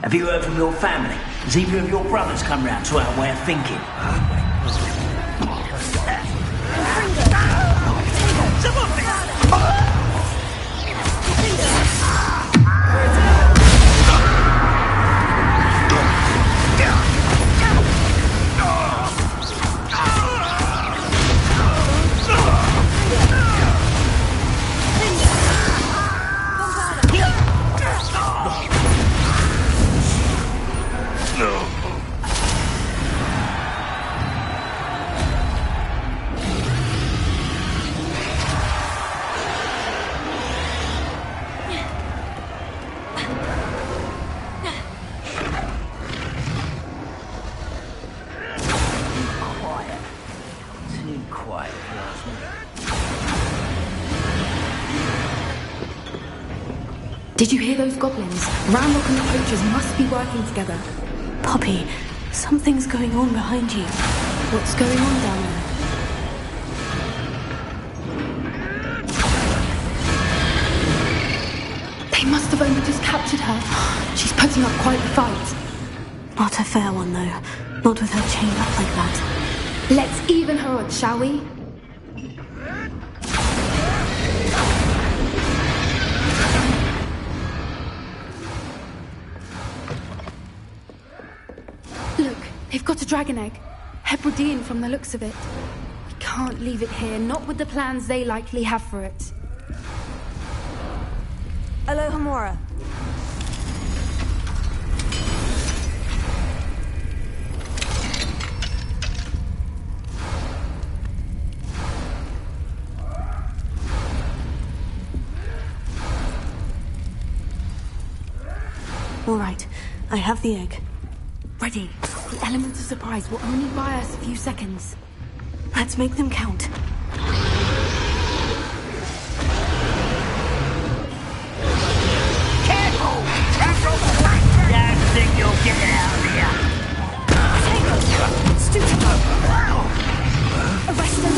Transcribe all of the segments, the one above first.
Have you heard from your family? Has either of your brothers come round to our way of thinking? Did you hear those goblins? Ranrock and the poachers must be working together. Poppy, something's going on behind you. What's going on down there? They must have only just captured her. She's putting up quite the fight. Not a fair one, though. Not with her chained up like that. Let's even her odds, shall we? Look, they've got a dragon egg. Hebridean from the looks of it. We can't leave it here, not with the plans they likely have for it. Alohomora. All right, I have the egg. Ready. The element of surprise will only buy us a few seconds. Let's make them count. Careful! Don't think you'll get it out of here. Arrest them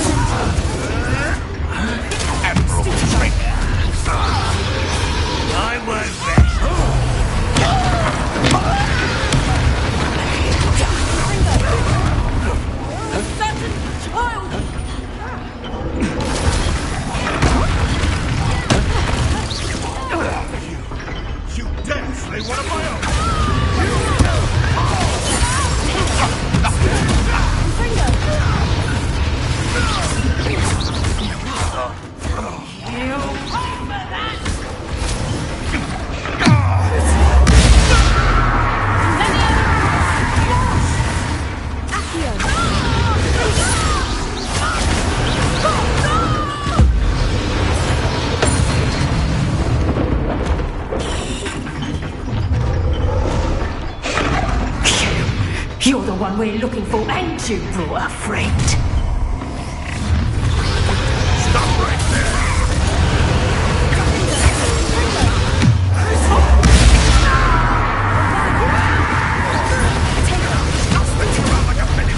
I won't rest. You dare slay one of my own! You're the one we're looking for, and you brought a friend. Stop right there! I'll spit you around like a penny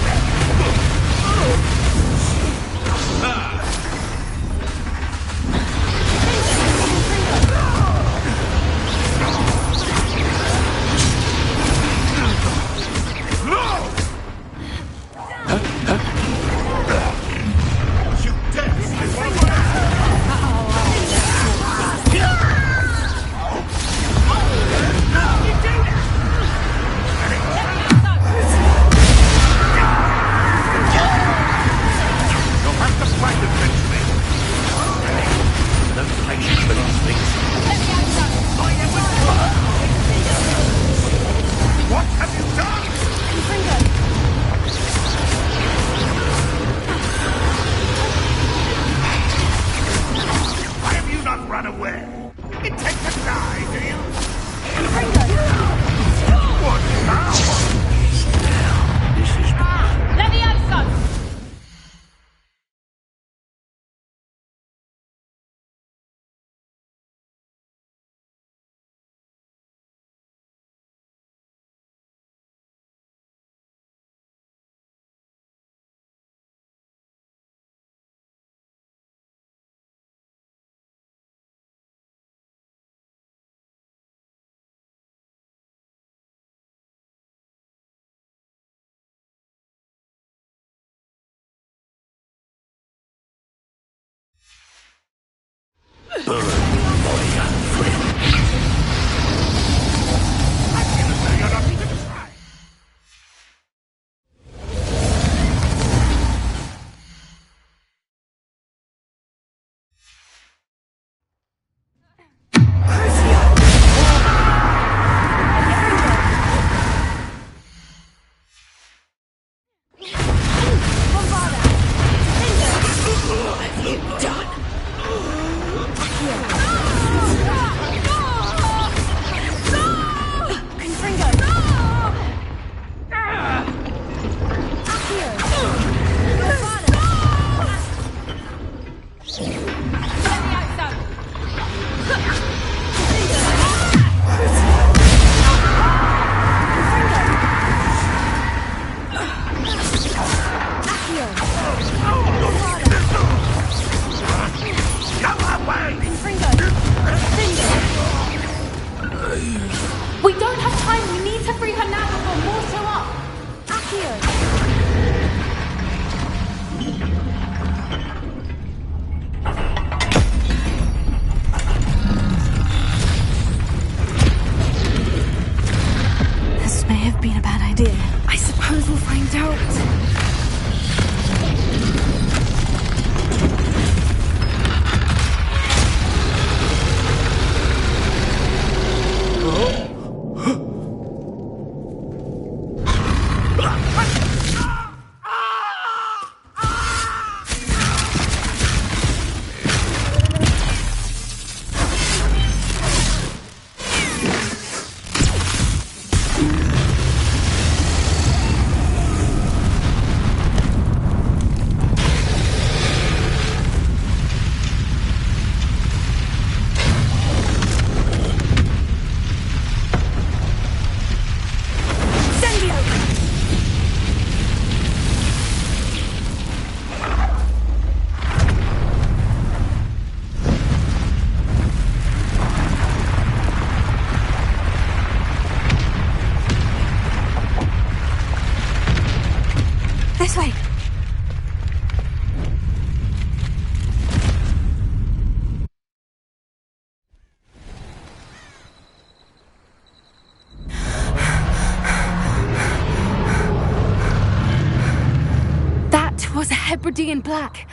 Hebridean black.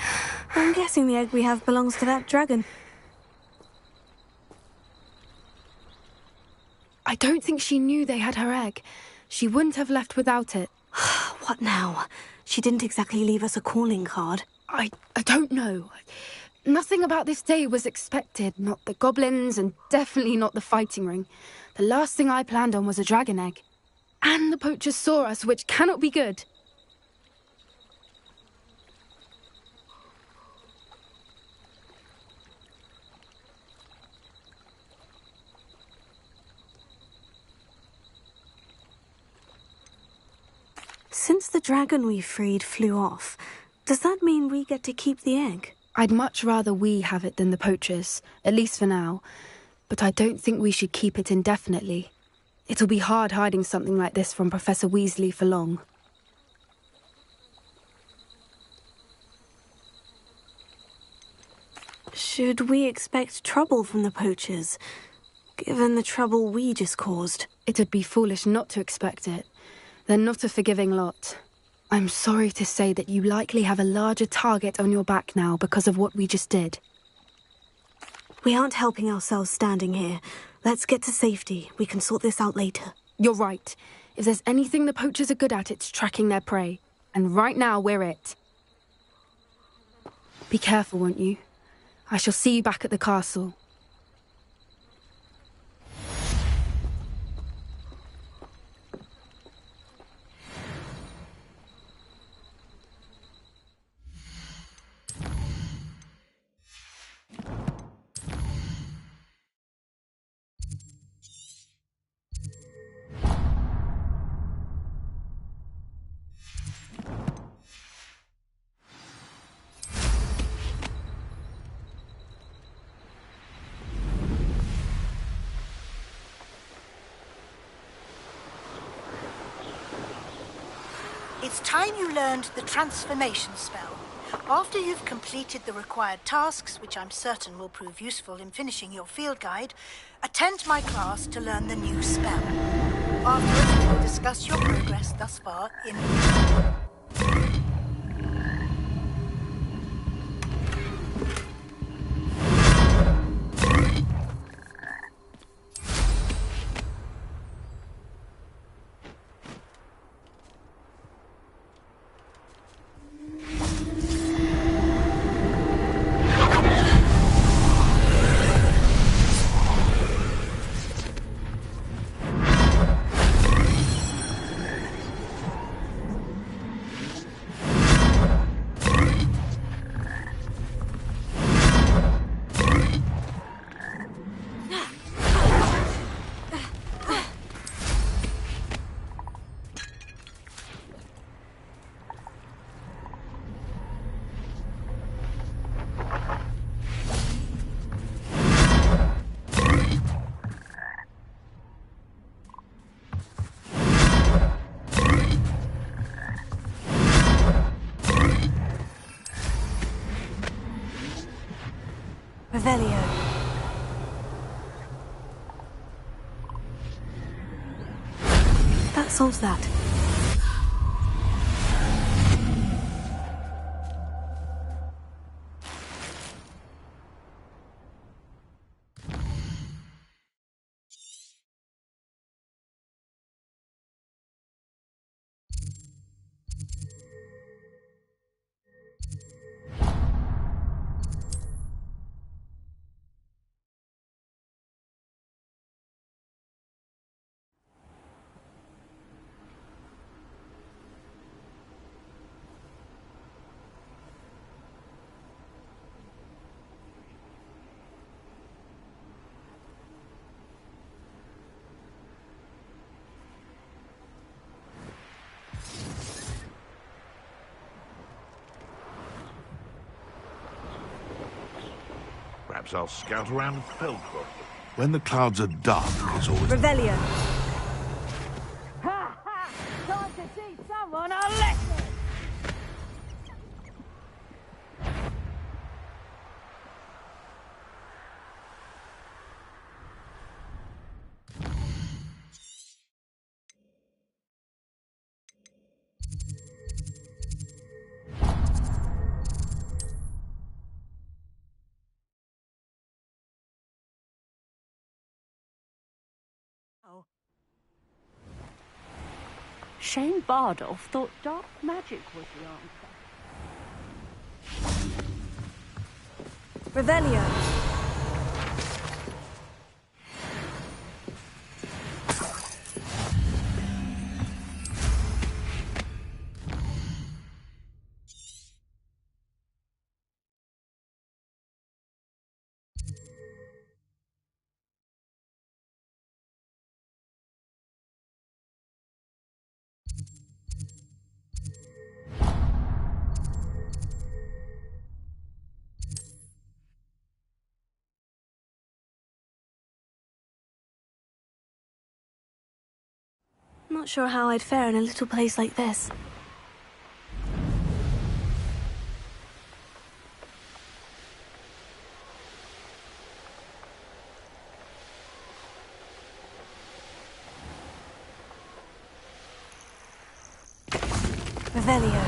I'm guessing the egg we have belongs to that dragon. I don't think she knew they had her egg. She wouldn't have left without it. What now? She didn't exactly leave us a calling card. I don't know. Nothing about this day was expected. Not the goblins, and definitely not the fighting ring. The last thing I planned on was a dragon egg. And the poachers saw us, which cannot be good. Since the dragon we freed flew off, does that mean we get to keep the egg? I'd much rather we have it than the poachers, at least for now. But I don't think we should keep it indefinitely. It'll be hard hiding something like this from Professor Weasley for long. Should we expect trouble from the poachers, given the trouble we just caused? It'd be foolish not to expect it. They're not a forgiving lot. I'm sorry to say that you likely have a larger target on your back now because of what we just did. We aren't helping ourselves standing here. Let's get to safety. We can sort this out later. You're right. If there's anything the poachers are good at, it's tracking their prey. And right now, we're it. Be careful, won't you? I shall see you back at the castle. It's time you learned the transformation spell. After you've completed the required tasks, which I'm certain will prove useful in finishing your field guide, attend my class to learn the new spell. Afterwards, we will discuss your progress thus far in... Revelio. That solves that. Perhaps I'll scout around Felcroft. When the clouds are dark, it's always... Revelio. Ha ha! Time to teach someone a lesson! Shane Bardolph thought dark magic was the answer. Revelio. Not sure how I'd fare in a little place like this. Revelio.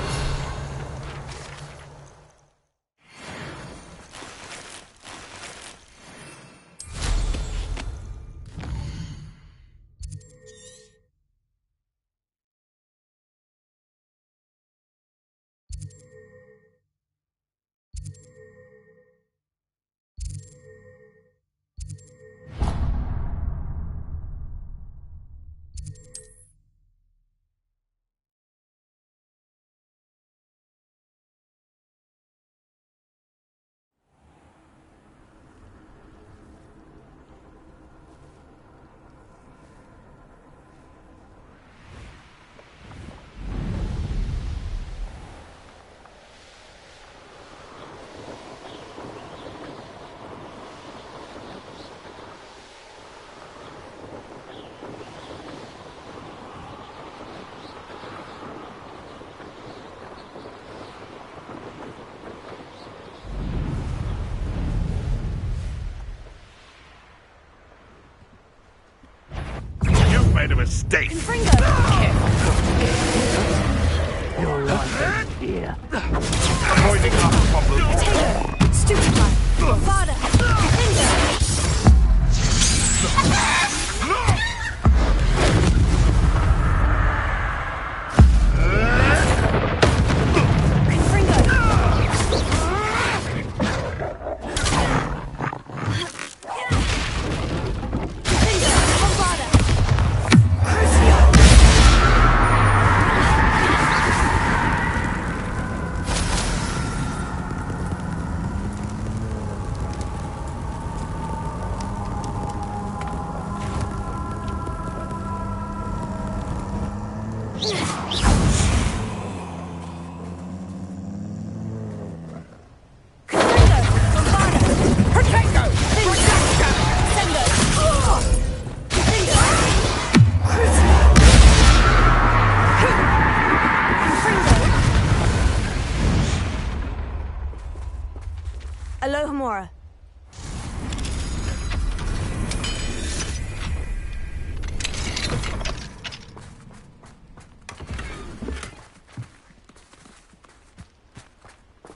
Made a mistake. Your life is here. Avoiding our problem. Stupid one. Father. Alohomora.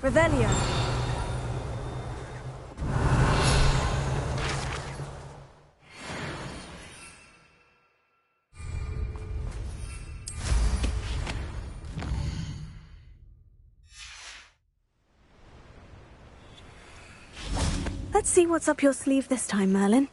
Revelio. Let's see what's up your sleeve this time, Merlin.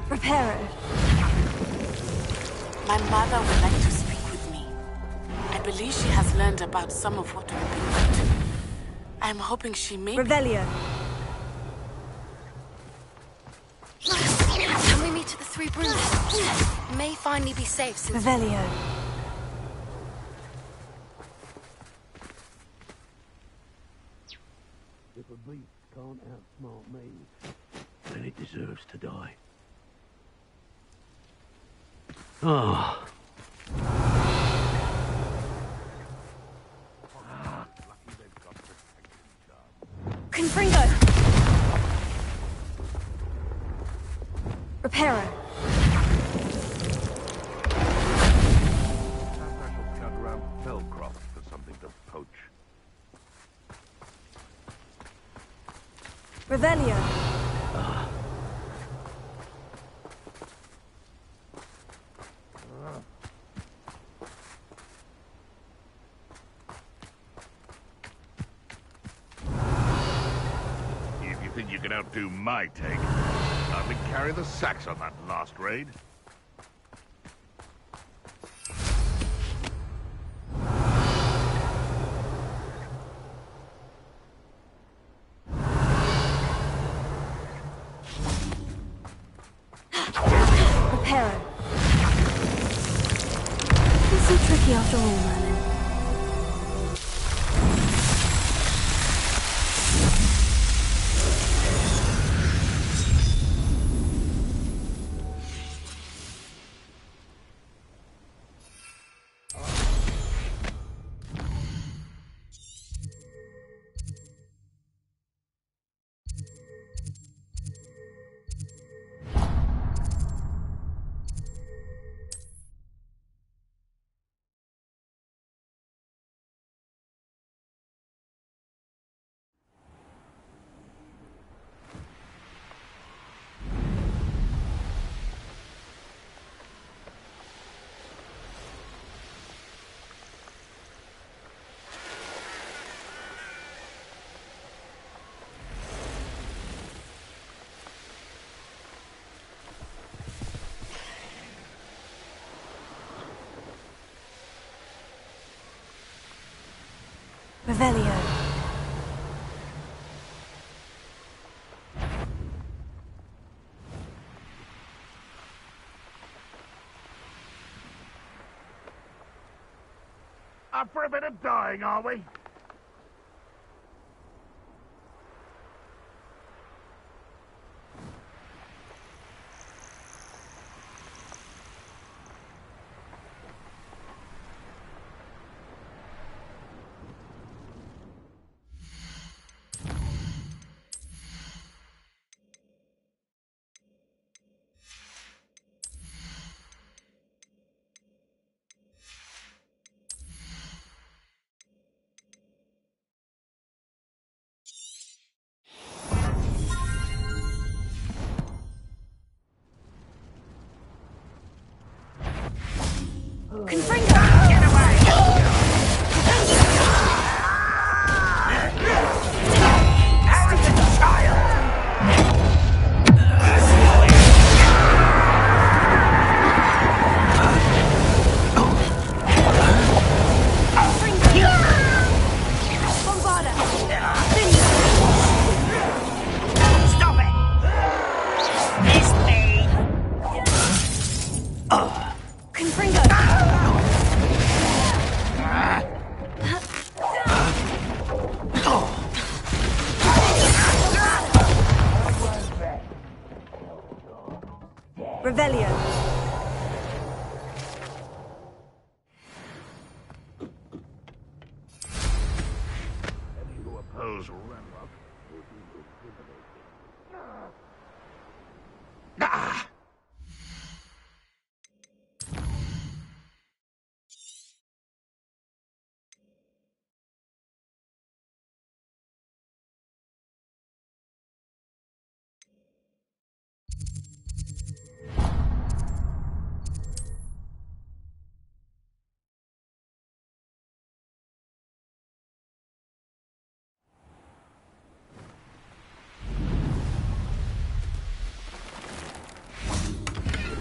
Reparo. My mother would like to speak with me. I believe she has learned about some of what we've been through. I'm hoping she may... Revelio. Can we meet at the Three Broomsticks? May finally be safe since... Revelio. If a beast can't outsmart me, then it deserves to die. Oh. Confringo. Reparo. Perhaps I shall scout around Fellcroft for something to poach. Revelio. If you think you can outdo my take, I've been carrying the sacks on that last raid. Reparo. It's so tricky after all, Merlin. Revelio. Up for a bit of dying, are we? Confringo! Get away! Arrogant child! Bombarda! Stop it! It's me! Confringo! Revelio. Any who oppose Renlock will be eliminated. Ah!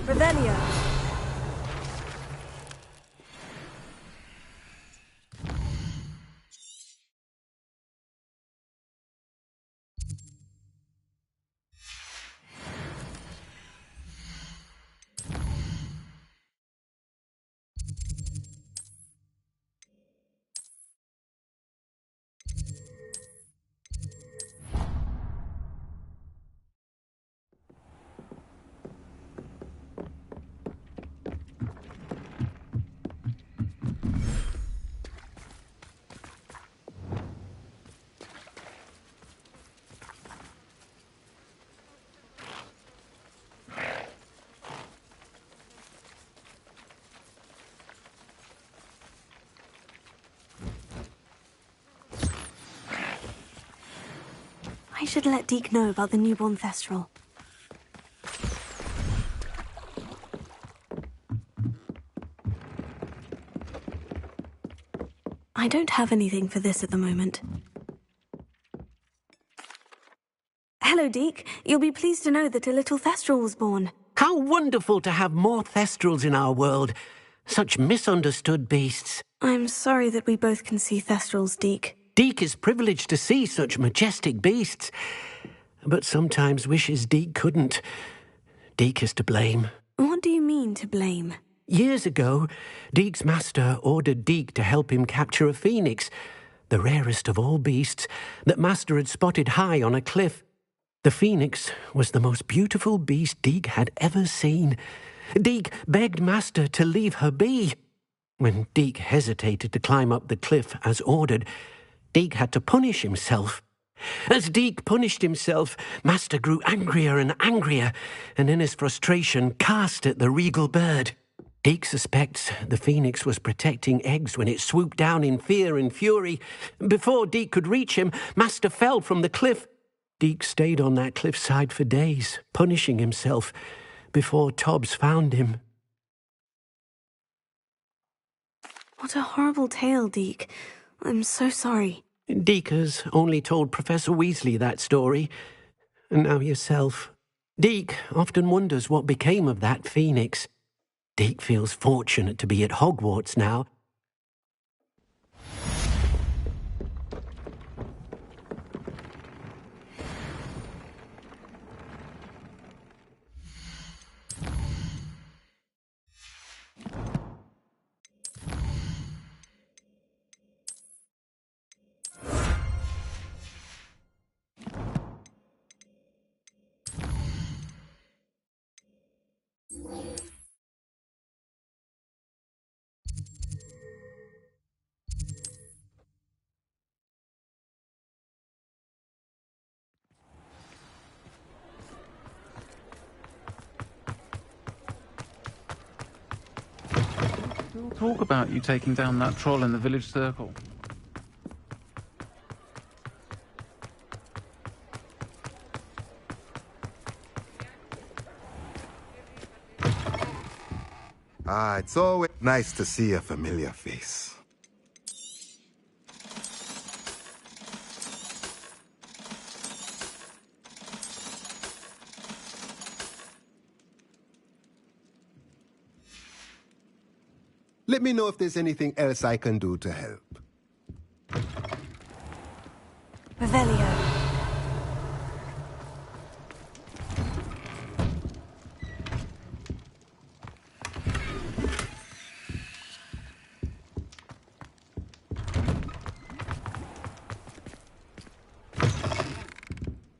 Revelio. should let Deke know about the newborn Thestral. I don't have anything for this at the moment. Hello, Deke. You'll be pleased to know that a little Thestral was born. How wonderful to have more Thestrals in our world. Such misunderstood beasts. I'm sorry that we both can see Thestrals, Deke. Deke is privileged to see such majestic beasts, but sometimes wishes Deke couldn't. Deke is to blame. What do you mean, to blame? Years ago, Deke's master ordered Deke to help him capture a phoenix, the rarest of all beasts, that master had spotted high on a cliff. The phoenix was the most beautiful beast Deke had ever seen. Deke begged master to leave her be. When Deke hesitated to climb up the cliff as ordered, Deke had to punish himself. As Deke punished himself, master grew angrier and angrier, and in his frustration cast at the regal bird. Deke suspects the phoenix was protecting eggs when it swooped down in fear and fury. Before Deke could reach him, master fell from the cliff. Deke stayed on that cliffside for days, punishing himself, before Tobbs found him. What a horrible tale, Deke. I'm so sorry. Deke has only told Professor Weasley that story, and now yourself. Deke often wonders what became of that phoenix. Deke feels fortunate to be at Hogwarts now. Talk about you taking down that troll in the village circle. It's always nice to see a familiar face. Let me know if there's anything else I can do to help. Revelio.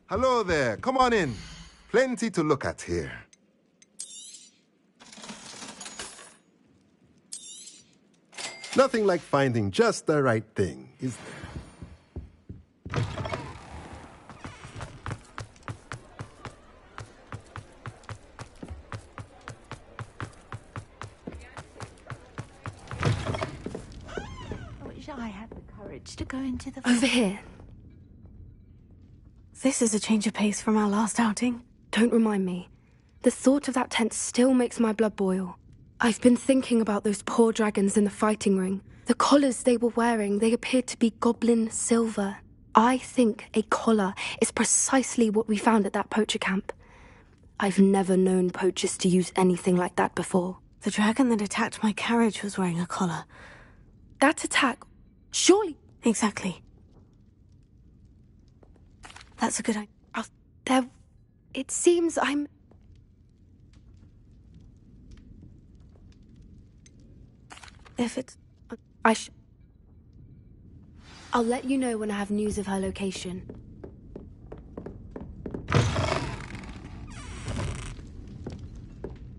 Hello there, come on in. Plenty to look at here. Nothing like finding just the right thing, is there? I wish I had the courage to go into the... Over here. This is a change of pace from our last outing. Don't remind me. The thought of that tent still makes my blood boil. I've been thinking about those poor dragons in the fighting ring. The collars they were wearing, they appeared to be goblin silver. I think a collar is precisely what we found at that poacher camp. I've never known poachers to use anything like that before. The dragon that attacked my carriage was wearing a collar. That attack, surely... Exactly. That's a good idea. It seems I'm... If it's... I'll let you know when I have news of her location.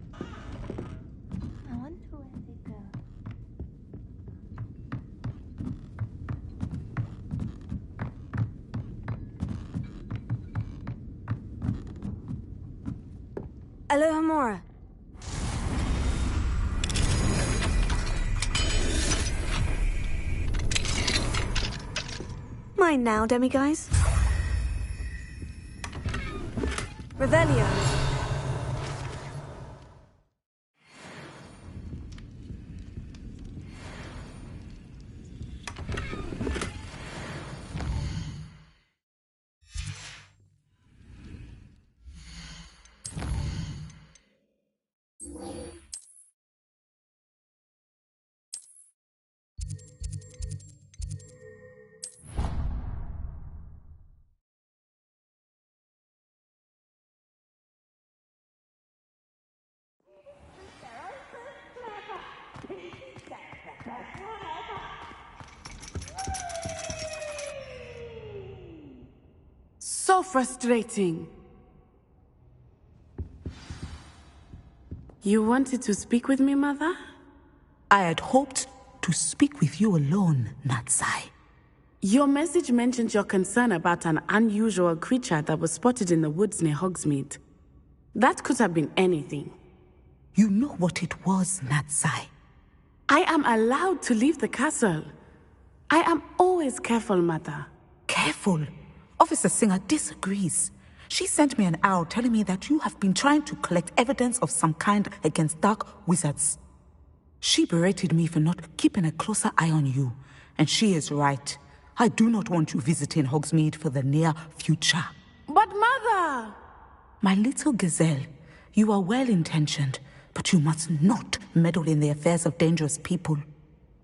I wonder where they go. Aloha Mora. Mine now, demiguise. Revelio. So frustrating. You wanted to speak with me, Mother? I had hoped to speak with you alone, Natsai. Your message mentioned your concern about an unusual creature that was spotted in the woods near Hogsmeade. That could have been anything. You know what it was, Natsai. I am allowed to leave the castle. I am always careful, Mother. Careful? Officer Singer disagrees. She sent me an owl telling me that you have been trying to collect evidence of some kind against dark wizards. She berated me for not keeping a closer eye on you, and she is right. I do not want you visiting Hogsmeade for the near future. But Mother! My little gazelle, you are well-intentioned, but you must not meddle in the affairs of dangerous people.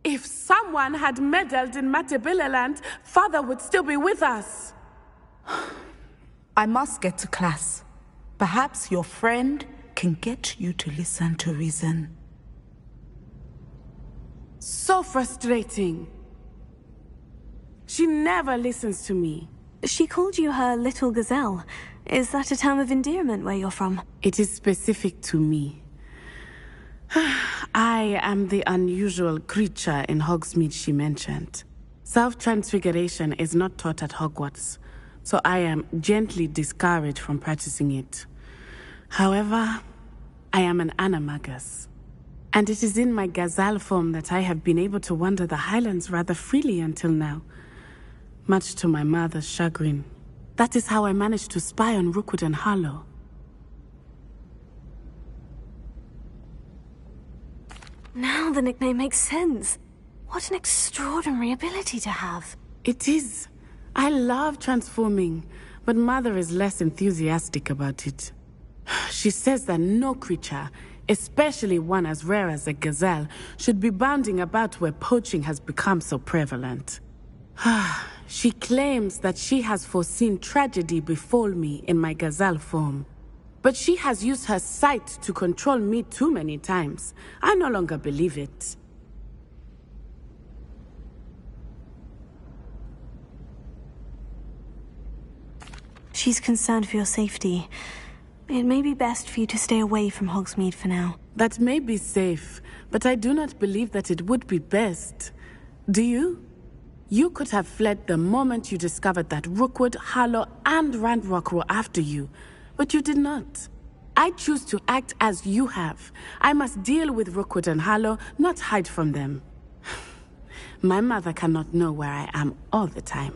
If someone had meddled in Matabeleland, Father would still be with us. I must get to class. Perhaps your friend can get you to listen to reason. So frustrating. She never listens to me. She called you her little gazelle. Is that a term of endearment where you're from? It is specific to me. I am the unusual creature in Hogsmeade she mentioned. Self-transfiguration is not taught at Hogwarts, so I am gently discouraged from practicing it. However, I am an animagus, and it is in my gazelle form that I have been able to wander the Highlands rather freely until now, much to my mother's chagrin. That is how I managed to spy on Rookwood and Harlow. Now the nickname makes sense. What an extraordinary ability to have. It is. I love transforming, but Mother is less enthusiastic about it. She says that no creature, especially one as rare as a gazelle, should be bounding about where poaching has become so prevalent. She claims that she has foreseen tragedy befall me in my gazelle form. But she has used her sight to control me too many times. I no longer believe it. She's concerned for your safety. It may be best for you to stay away from Hogsmeade for now. That may be safe, but I do not believe that it would be best. Do you? You could have fled the moment you discovered that Rookwood, Harlow, and Ranrock were after you, but you did not. I choose to act as you have. I must deal with Rookwood and Harlow, not hide from them. My mother cannot know where I am all the time.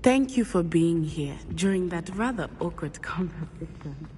Thank you for being here during that rather awkward conversation.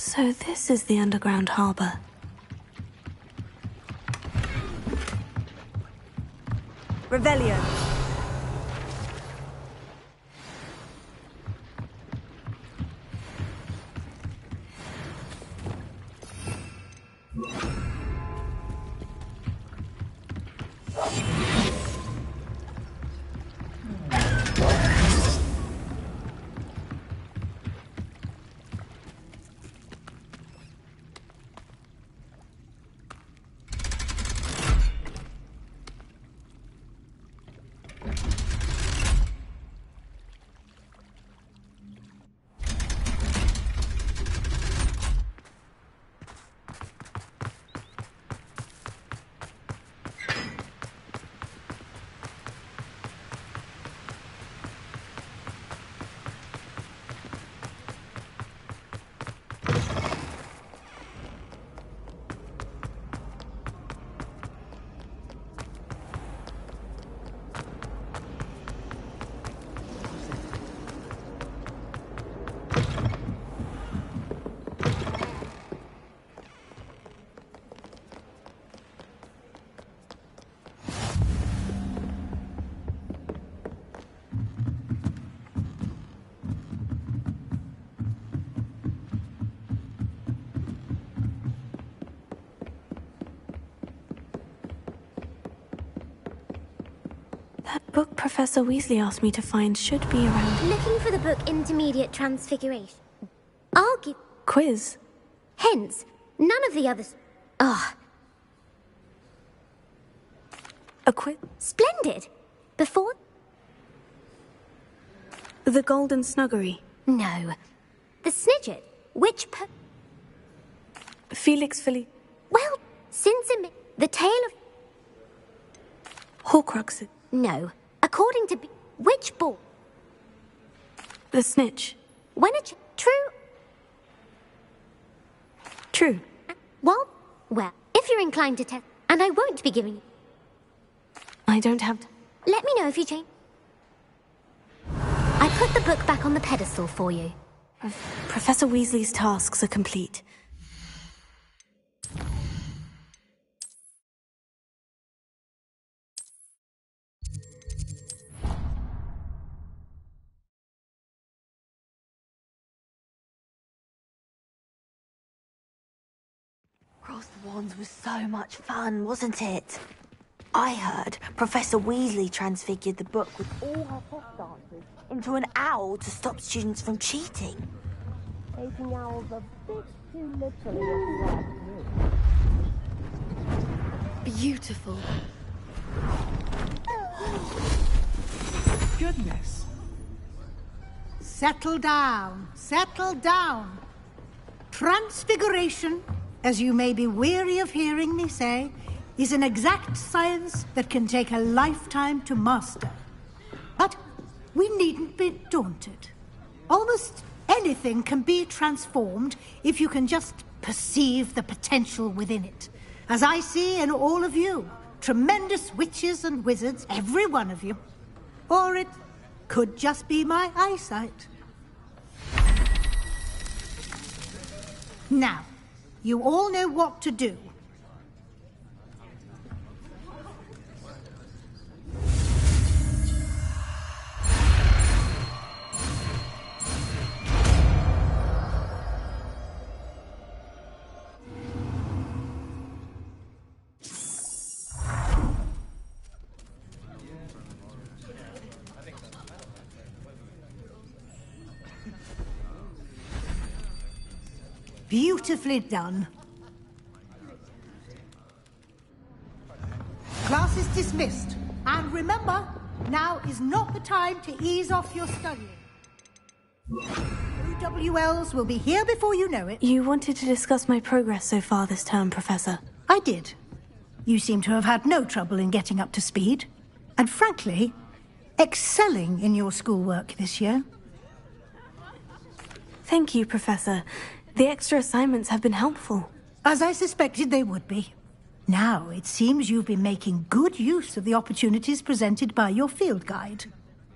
So this is the underground harbour. Revelio. That book Professor Weasley asked me to find should be around. Looking for the book Intermediate Transfiguration. I'll give... Quiz? Hence, none of the others... Ah. A quiz? Splendid. Before... The Golden Snuggery. No. The Snidget. Which Felix Philly. Well, since the tale of... Horcruxes. No. According to... Which ball? The Snitch. When True? True. Well, if you're inclined to test... And I won't be giving... I don't have to... Let me know if you change... I put the book back on the pedestal for you. Professor Weasley's tasks are complete. Cross the Wands was so much fun, wasn't it? I heard Professor Weasley transfigured the book with all her test answers into an owl to stop students from cheating. Taking owls a bit too literally. Beautiful. Goodness. Settle down. Settle down. Transfiguration, as you may be weary of hearing me say, is an exact science that can take a lifetime to master. But we needn't be daunted. Almost anything can be transformed if you can just perceive the potential within it. As I see in all of you, tremendous witches and wizards, every one of you. Or it could just be my eyesight. Now, you all know what to do. Beautifully done. Class is dismissed. And remember, now is not the time to ease off your studying. OWLs will be here before you know it. You wanted to discuss my progress so far this term, Professor. I did. You seem to have had no trouble in getting up to speed. And frankly, excelling in your schoolwork this year. Thank you, Professor. The extra assignments have been helpful. As I suspected they would be. Now, it seems you've been making good use of the opportunities presented by your field guide.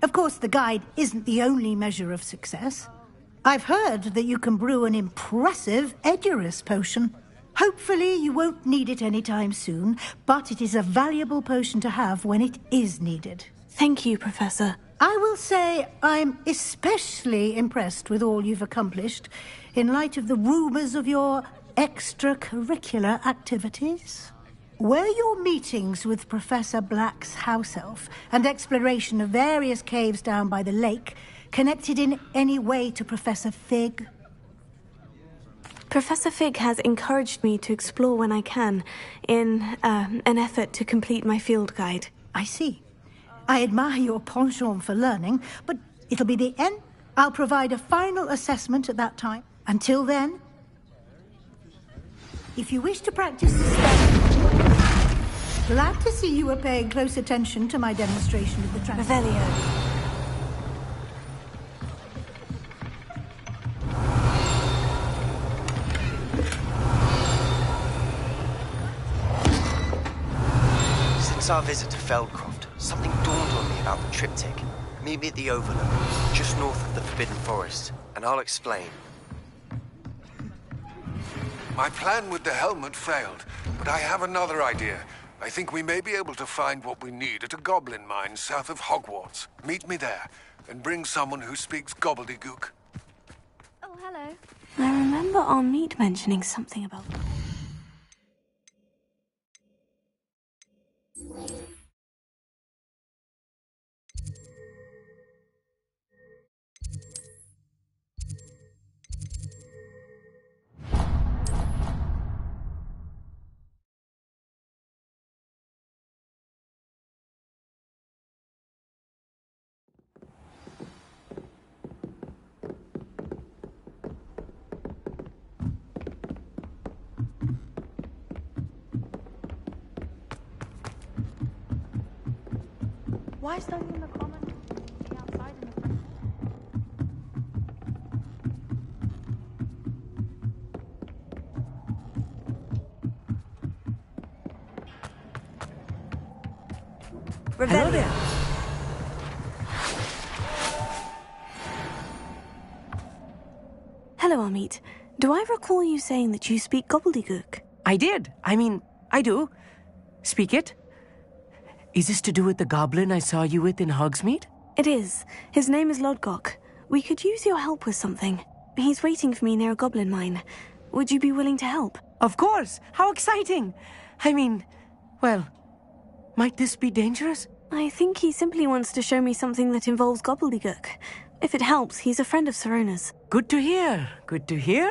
Of course, the guide isn't the only measure of success. I've heard that you can brew an impressive Edurus potion. Hopefully you won't need it anytime soon, but it is a valuable potion to have when it is needed. Thank you, Professor. I will say I'm especially impressed with all you've accomplished in light of the rumours of your extracurricular activities. Were your meetings with Professor Black's house elf and exploration of various caves down by the lake connected in any way to Professor Fig? Professor Fig has encouraged me to explore when I can, in an effort to complete my field guide. I see. I admire your penchant for learning, but it'll be the end. I'll provide a final assessment at that time. Until then, if you wish to practice the spell, glad to see you are paying close attention to my demonstration of the Revelio. Since our visit to Feldcroft, something dawned on me about the triptych. Meet me at the Overlook, just north of the Forbidden Forest, and I'll explain. My plan with the helmet failed, but I have another idea. I think we may be able to find what we need at a goblin mine south of Hogwarts. Meet me there, and bring someone who speaks gobbledygook. Oh, hello. I remember our meet mentioning something about... Why is Tony in the common outside in the front? Hello there. Hello, Amit. Do I recall you saying that you speak gobbledygook? I did. I do. Speak it. Is this to do with the goblin I saw you with in Hogsmeade? It is. His name is Lodgok. We could use your help with something. He's waiting for me near a goblin mine. Would you be willing to help? Of course! How exciting! Well, might this be dangerous? I think he simply wants to show me something that involves gobbledygook. If it helps, he's a friend of Sirona's. Good to hear. Good to hear.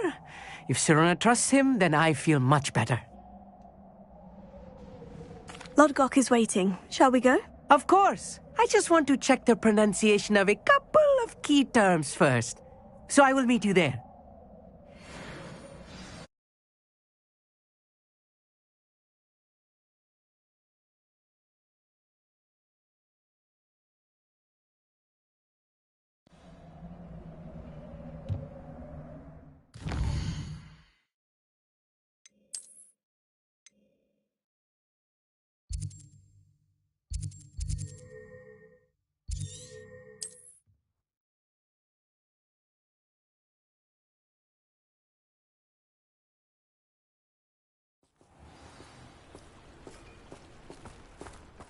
If Sirona trusts him, then I feel much better. Lodgok is waiting. Shall we go? Of course. I just want to check the pronunciation of a couple of key terms first. So I will meet you there.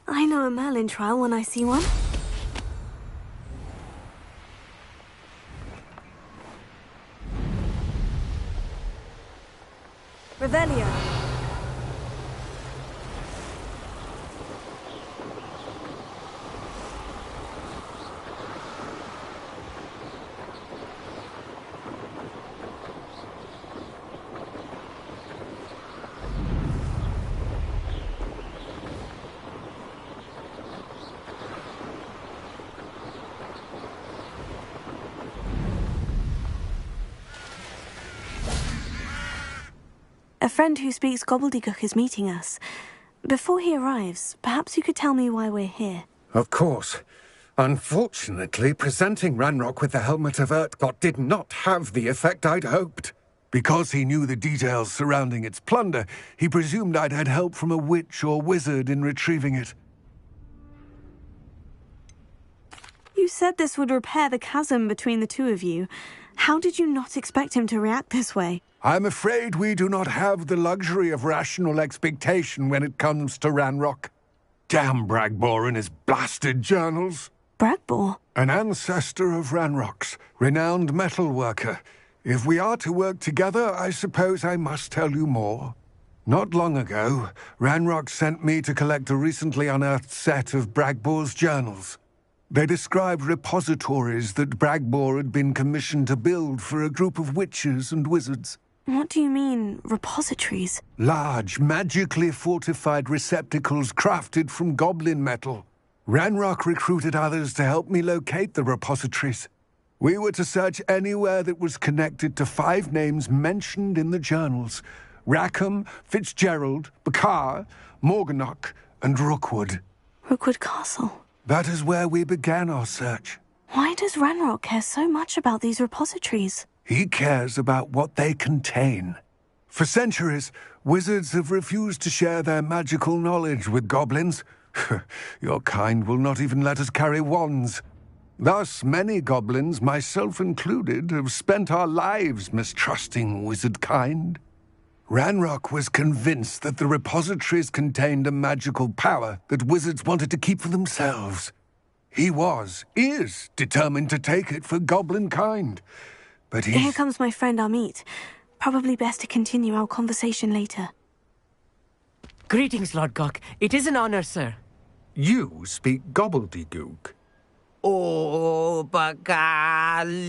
I know a Merlin trial when I see one. Revelio. A friend who speaks gobbledygook is meeting us. Before he arrives, perhaps you could tell me why we're here. Of course. Unfortunately, presenting Ranrock with the Helmet of Urtkot did not have the effect I'd hoped. Because he knew the details surrounding its plunder, he presumed I'd had help from a witch or wizard in retrieving it. You said this would repair the chasm between the two of you. How did you not expect him to react this way? I'm afraid we do not have the luxury of rational expectation when it comes to Ranrock. Damn Bragbor and his blasted journals. Bragbor? An ancestor of Ranrock's, renowned metal worker. If we are to work together, I suppose I must tell you more. Not long ago, Ranrock sent me to collect a recently unearthed set of Bragbor's journals. They described repositories that Bragbor had been commissioned to build for a group of witches and wizards. What do you mean, repositories? Large, magically fortified receptacles crafted from goblin metal. Ranrock recruited others to help me locate the repositories. We were to search anywhere that was connected to 5 names mentioned in the journals: Rackham, Fitzgerald, Bakar, Morganach, and Rookwood. Rookwood Castle? That is where we began our search. Why does Ranrock care so much about these repositories? He cares about what they contain. For centuries, wizards have refused to share their magical knowledge with goblins. Your kind will not even let us carry wands. Thus, many goblins, myself included, have spent our lives mistrusting wizard kind. Ranrock was convinced that the repositories contained a magical power that wizards wanted to keep for themselves. He is determined to take it for goblin kind. But Here comes my friend Amit. Probably best to continue our conversation later. Greetings, Lord Gok. It is an honor, sir. You speak gobbledygook. Oh, Bagalio.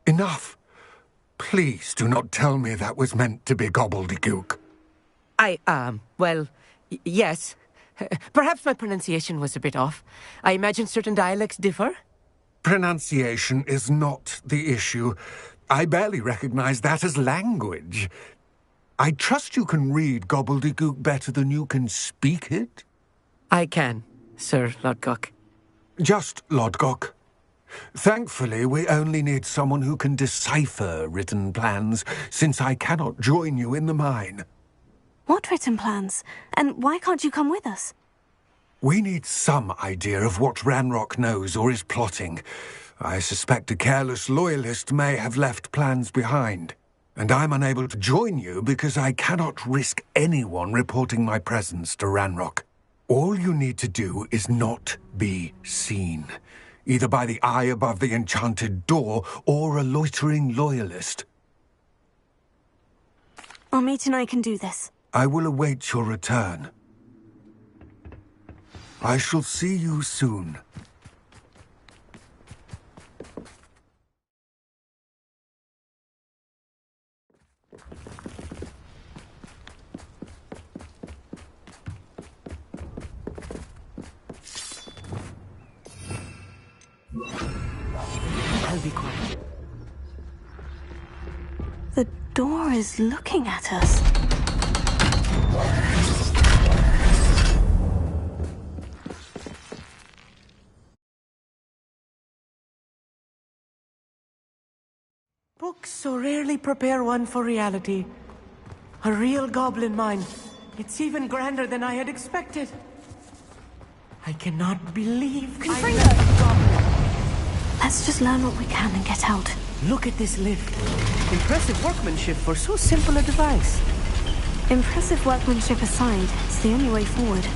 Enough. Please do not tell me that was meant to be gobbledygook. Yes. Perhaps my pronunciation was a bit off. I imagine certain dialects differ. Pronunciation is not the issue. I barely recognize that as language. I trust you can read gobbledygook better than you can speak it? I can, Sir Lodgok. Just Lodgok. Thankfully, we only need someone who can decipher written plans, since I cannot join you in the mine. What written plans? And why can't you come with us? We need some idea of what Ranrock knows or is plotting. I suspect a careless loyalist may have left plans behind. And I'm unable to join you because I cannot risk anyone reporting my presence to Ranrock. All you need to do is not be seen, either by the eye above the enchanted door or a loitering loyalist. Amit and I can do this. I will await your return. I shall see you soon. I'll be quiet. The door is looking at us. Books so rarely prepare one for reality. A real goblin mine. It's even grander than I had expected. I cannot believe Let's just learn what we can and get out. Look at this lift. Impressive workmanship for so simple a device. Impressive workmanship aside, it's the only way forward.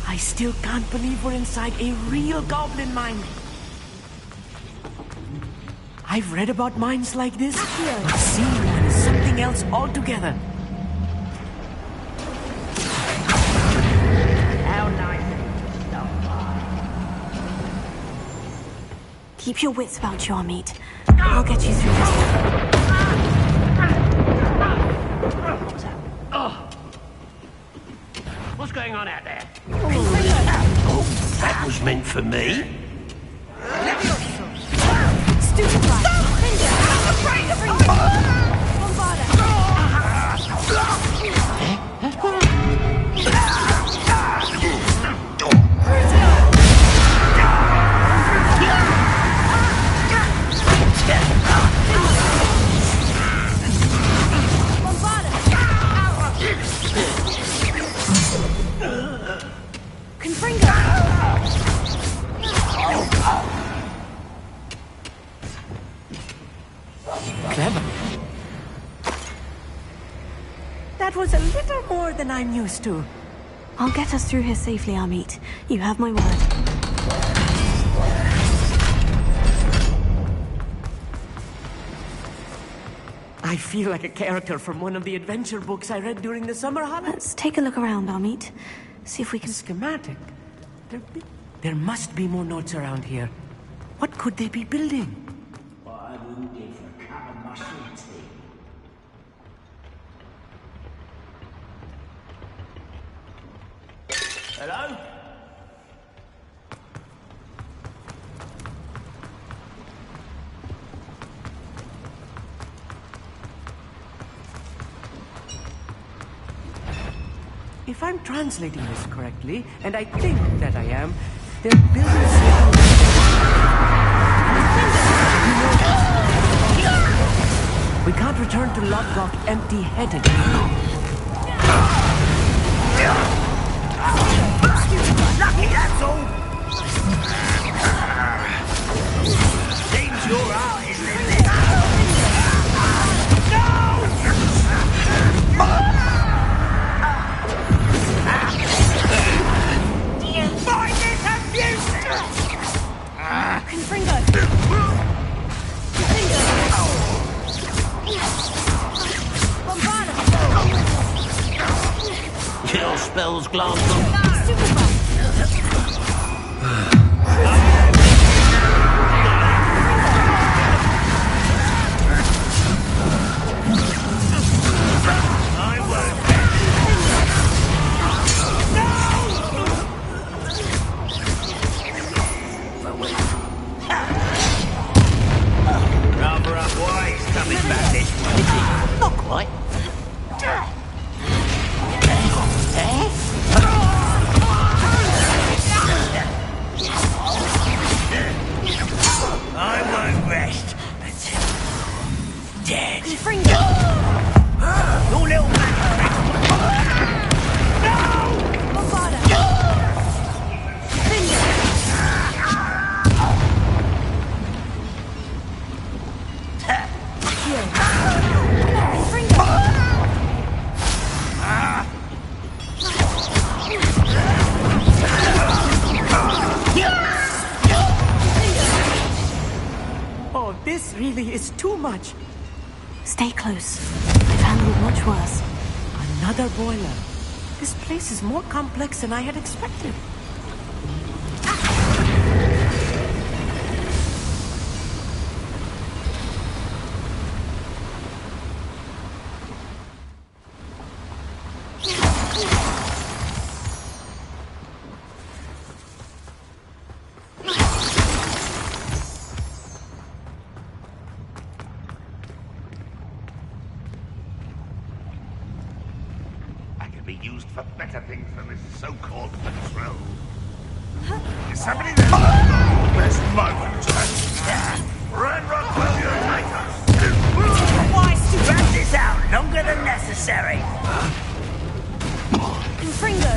I still can't believe we're inside a real goblin mine. I've read about mines like this, but seeing one is something else altogether. How nice. Keep your wits about you, Amit. I'll get you through this. What's going on out there? Oh, that was meant for me. Stupefy! more than I'm used to. I'll get us through here safely, Amit. You have my word. I feel like a character from one of the adventure books I read during the summer holidays. Let's take a look around, Amit. See if we can... Schematic. There must be more notes around here. What could they be building? What I wouldn't give for a cup of mushroom tea. Hello? If I'm translating this correctly, and I think that I am, they're building... We can't return to Lodgok empty-headed. Lucky, that's all! Seems your art is in this. Do you find this abusive? Confringo! Your spells glance rather up wise coming back this way. Not quite. I won't rest until dead. Confringo! Your little man. No! Bombarda! Confringo! Oh, this really is too much. Stay close. I've handled much worse. Another boiler. This place is more complex than I had expected. Be used for better things than this so-called patrol. Is somebody there? Best moment. Ranrock will unite us. Why drag this out longer than necessary? Confringo!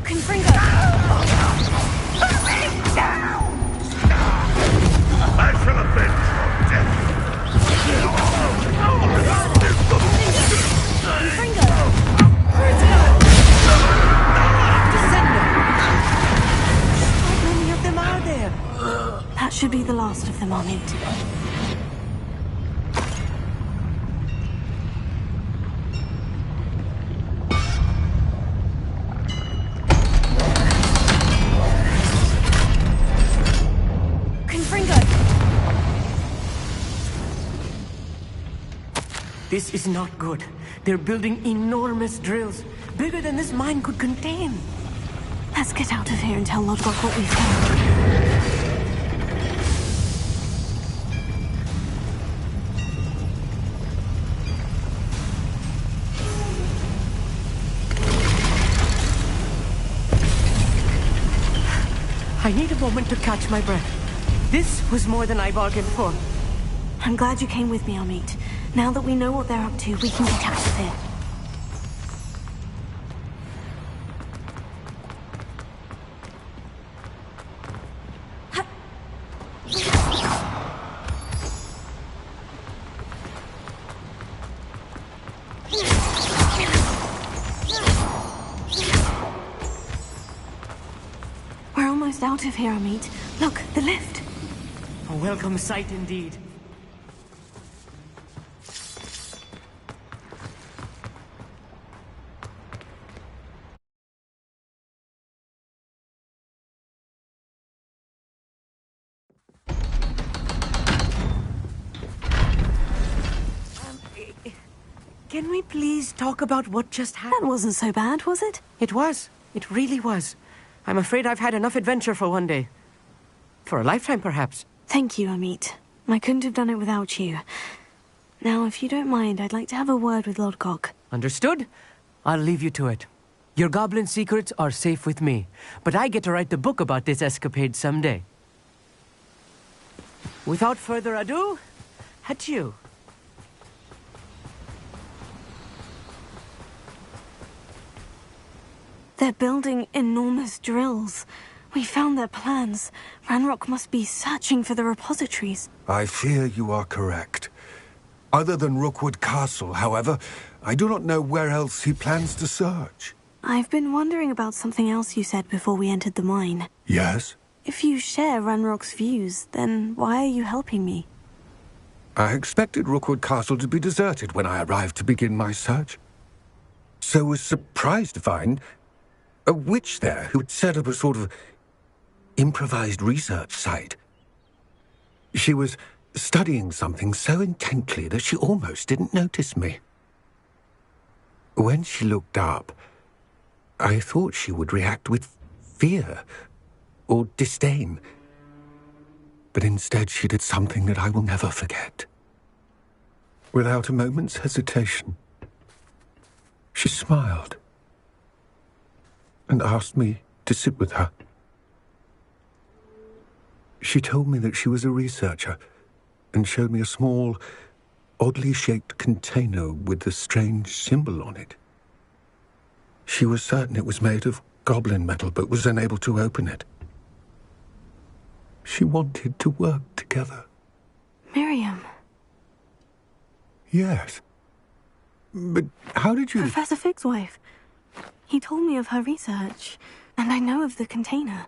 Confringo! I shall avenge your death. Confringo! Crucio! How many of them are there? That should be the last of them, Amit. Confringo! This is not good. They're building enormous drills, bigger than this mine could contain. Let's get out of here and tell Lodgok what we found. I need a moment to catch my breath. This was more than I bargained for. I'm glad you came with me, Amit. Now that we know what they're up to, we can get out of here. We're almost out of here, Amit. Look, the lift. A welcome sight indeed. Can we please talk about what just happened? That wasn't so bad, was it? It was. It really was. I'm afraid I've had enough adventure for one day. For a lifetime, perhaps. Thank you, Amit. I couldn't have done it without you. Now, if you don't mind, I'd like to have a word with Lodgok. Understood? I'll leave you to it. Your goblin secrets are safe with me, but I get to write the book about this escapade someday. Without further ado, adieu. They're building enormous drills. We found their plans. Ranrock must be searching for the repositories. I fear you are correct. Other than Rookwood Castle, however, I do not know where else he plans to search. I've been wondering about something else you said before we entered the mine. Yes? If you share Ranrock's views, then why are you helping me? I expected Rookwood Castle to be deserted when I arrived to begin my search. So was surprised to find a witch there who had set up a sort of improvised research site. She was studying something so intently that she almost didn't notice me. When she looked up, I thought she would react with fear or disdain. But instead she did something that I will never forget. Without a moment's hesitation, she smiled and asked me to sit with her. She told me that she was a researcher and showed me a small, oddly shaped container with a strange symbol on it. She was certain it was made of goblin metal, but was unable to open it. She wanted to work together. Miriam. Yes. But how did you... Professor Fig's wife. He told me of her research, and I know of the container.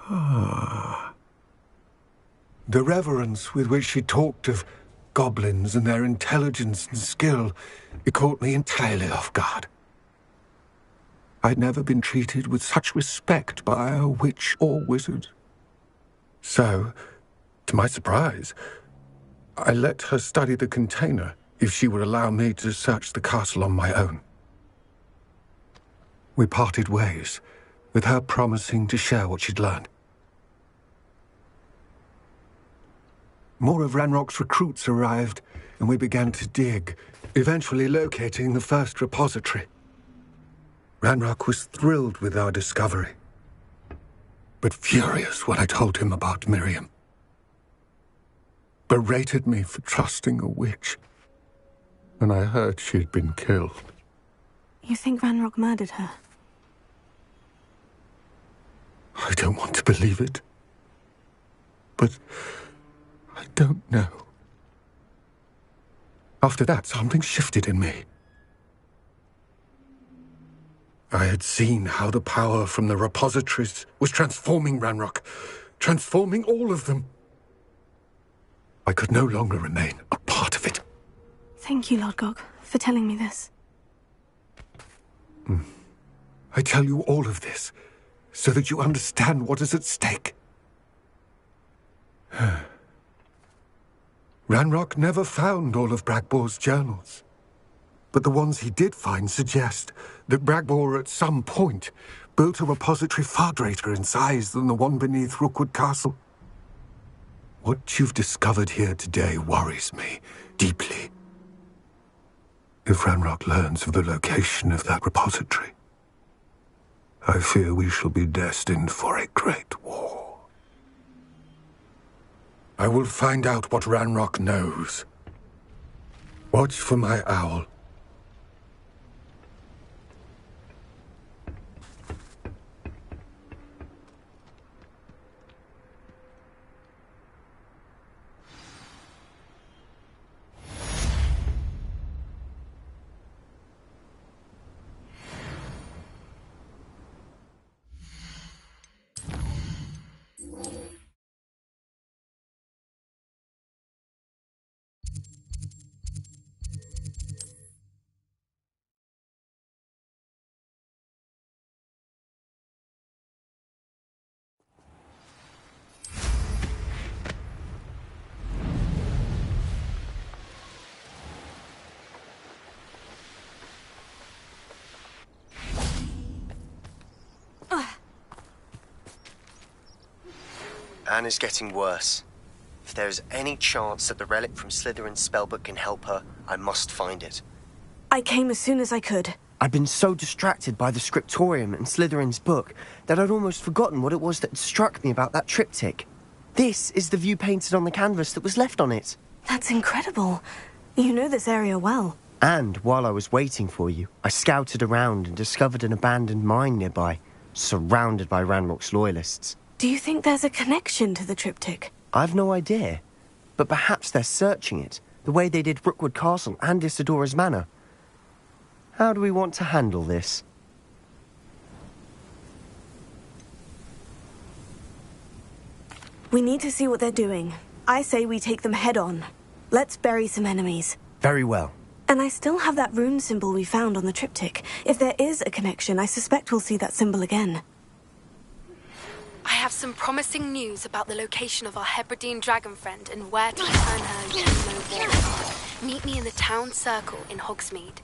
Ah. The reverence with which she talked of goblins and their intelligence and skill, it caught me entirely off guard. I'd never been treated with such respect by a witch or wizard. So, to my surprise, I let her study the container if she would allow me to search the castle on my own. We parted ways, with her promising to share what she'd learned. More of Ranrock's recruits arrived, and we began to dig, eventually locating the first repository. Ranrock was thrilled with our discovery. but furious when I told him about Miriam. Berated me for trusting a witch when I heard she had been killed. You think Ranrock murdered her? I don't want to believe it, but I don't know. After that, something shifted in me. I had seen how the power from the repositories was transforming Ranrock, transforming all of them. I could no longer remain a part of it. Thank you, Lodgok, for telling me this. I tell you all of this so that you understand what is at stake. Ranrock never found all of Bragbor's journals, but the ones he did find suggest that Bragbor at some point built a repository far greater in size than the one beneath Rookwood Castle. What you've discovered here today worries me deeply. If Ranrock learns of the location of that repository, I fear we shall be destined for a great war. I will find out what Ranrock knows. Watch for my owl. Anne is getting worse. If there is any chance that the relic from Slytherin's spellbook can help her, I must find it. I came as soon as I could. I'd been so distracted by the scriptorium and Slytherin's book that I'd almost forgotten what it was that struck me about that triptych. This is the view painted on the canvas that was left on it. That's incredible. You know this area well. And while I was waiting for you, I scouted around and discovered an abandoned mine nearby, surrounded by Ranrock's loyalists. Do you think there's a connection to the triptych? I've no idea, but perhaps they're searching it, the way they did Rookwood Castle and Isidora's Manor. How do we want to handle this? We need to see what they're doing. I say we take them head on. Let's bury some enemies. Very well. And I still have that rune symbol we found on the triptych. If there is a connection, I suspect we'll see that symbol again. I have some promising news about the location of our Hebridean dragon friend and where to turn her into no warrior. Meet me in the town circle in Hogsmeade.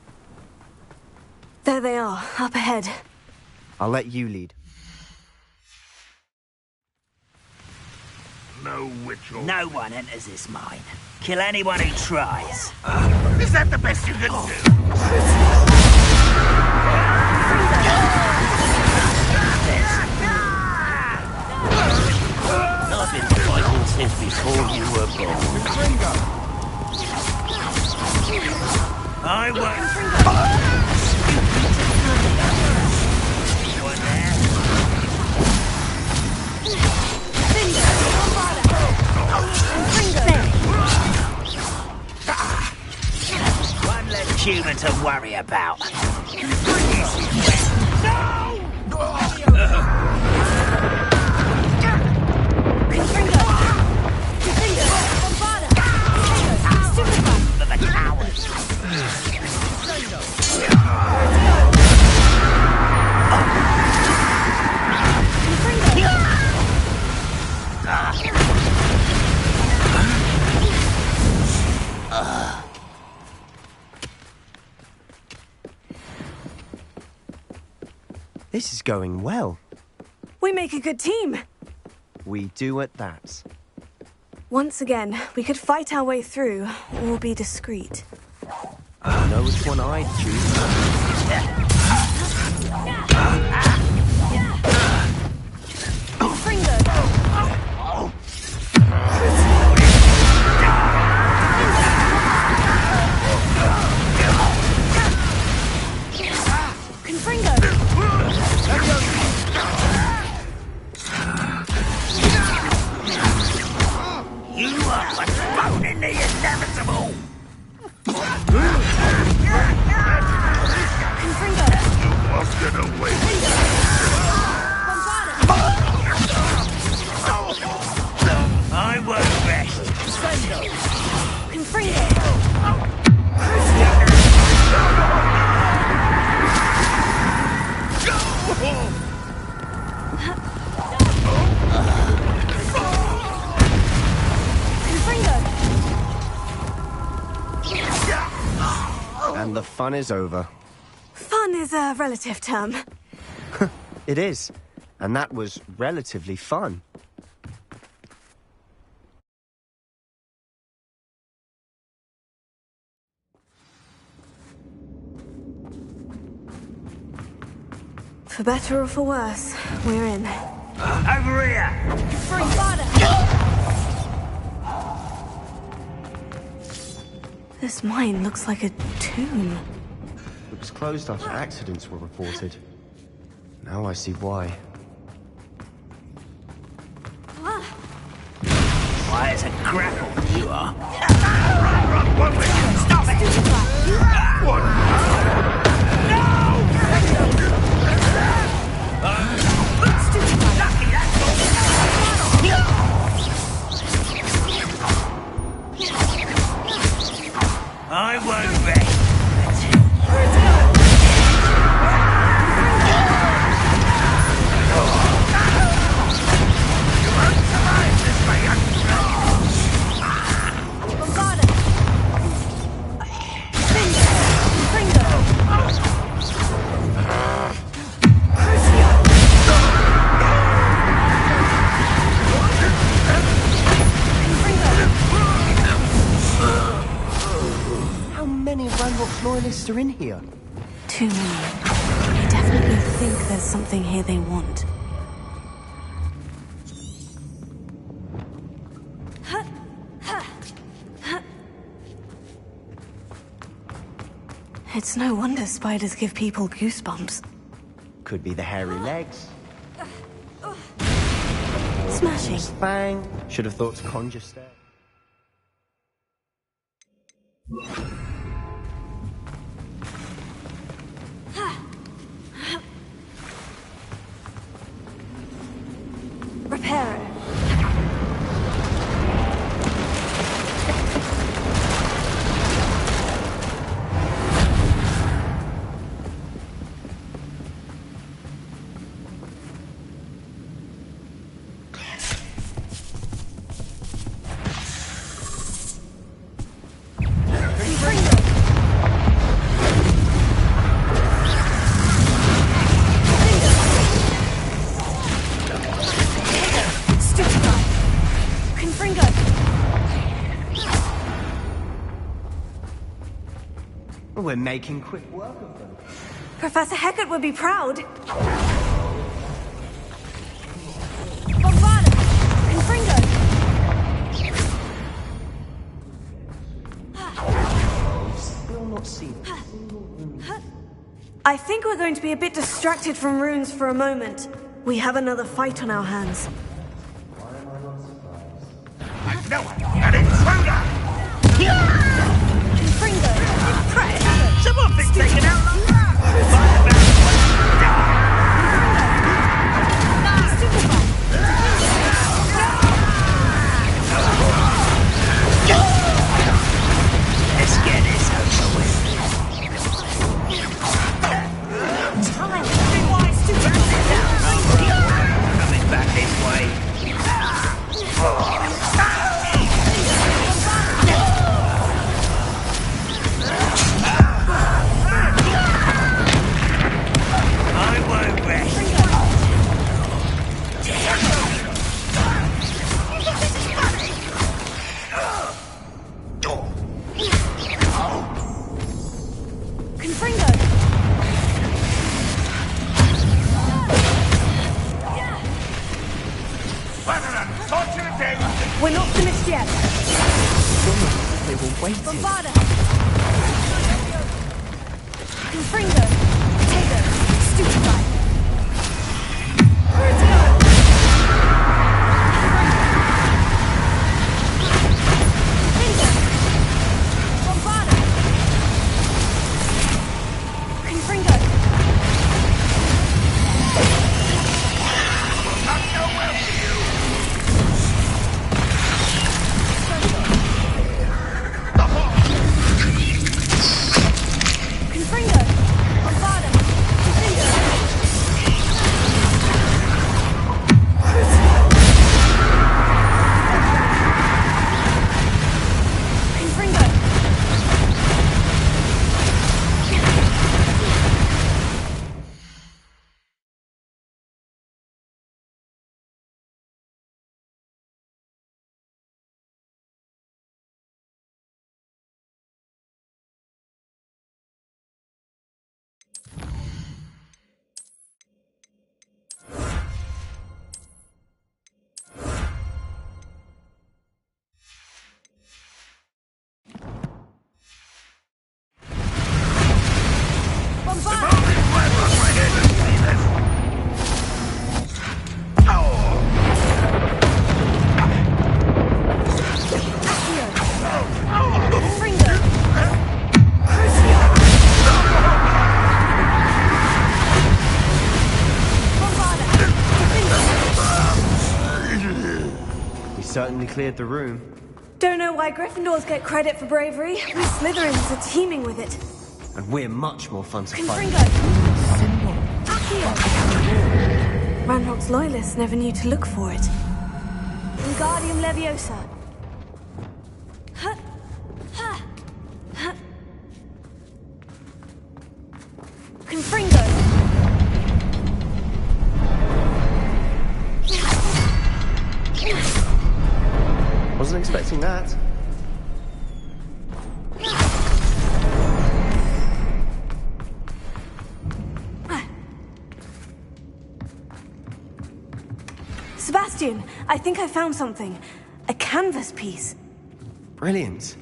There they are, up ahead. I'll let you lead. No witch or... No one enters this mine. Kill anyone who tries. Is that the best you can do? I've been fighting since before you were born. I won't... One less human to worry about. This is going well. We make a good team. We do at that. Once again, we could fight our way through, or be discreet. I know which one I'd choose. And the fun is over. Fun is a relative term. It is. And that was relatively fun. For better or for worse, we're in. Over here! Free fodder! This mine looks like a tomb. It was closed after accidents were reported. Now I see why. Why, it's a grapple, you are. Stop it! What? I won't be. How many Ranrock's loyalists are in here? Too many. I definitely think there's something here they want. It's no wonder spiders give people goosebumps. Could be the hairy legs. Smashing. Bang. Should have thought to conjure stairs. Reparo. We're making quick work of them. Professor Hecat would be proud. Bombada! Confringo! Still not seen. I think we're going to be a bit distracted from runes for a moment. We have another fight on our hands. No, an intruder! Confringo! Someone been taken out like Let's get this over with. Time! Be wise to Coming back this way. We're not finished yet. They were waiting. Bombada! Confringo! Potato! Stupefy! Bombada! Confringo! Confringo! Bombada! Confringo! certainly cleared the room. Don't know why Gryffindors get credit for bravery. We Slytherins are teeming with it. And we're much more fun to fight. Confringo! Accio! Ranrock's loyalists never knew to look for it. Wingardium Leviosa. Confringo! Wasn't expecting that. Sebastian, I think I found something. A canvas piece. Brilliant.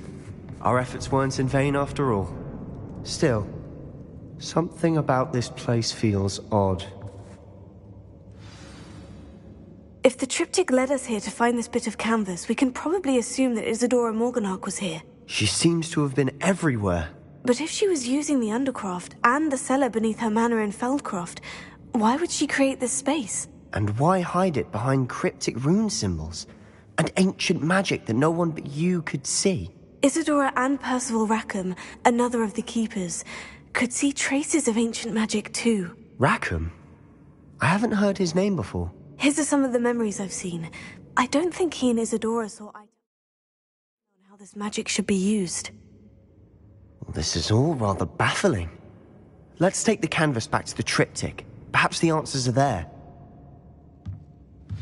Our efforts weren't in vain after all. Still, something about this place feels odd. If the triptych led us here to find this bit of canvas, we can probably assume that Isadora Morganach was here. She seems to have been everywhere. But if she was using the Undercroft and the cellar beneath her manor in Feldcroft, why would she create this space? And why hide it behind cryptic rune symbols? And ancient magic that no one but you could see? Isadora and Percival Rackham, another of the Keepers, could see traces of ancient magic too. Rackham? I haven't heard his name before. His are some of the memories I've seen. I don't think he and Isadora saw eye on how this magic should be used. Well, this is all rather baffling. Let's take the canvas back to the triptych. Perhaps the answers are there.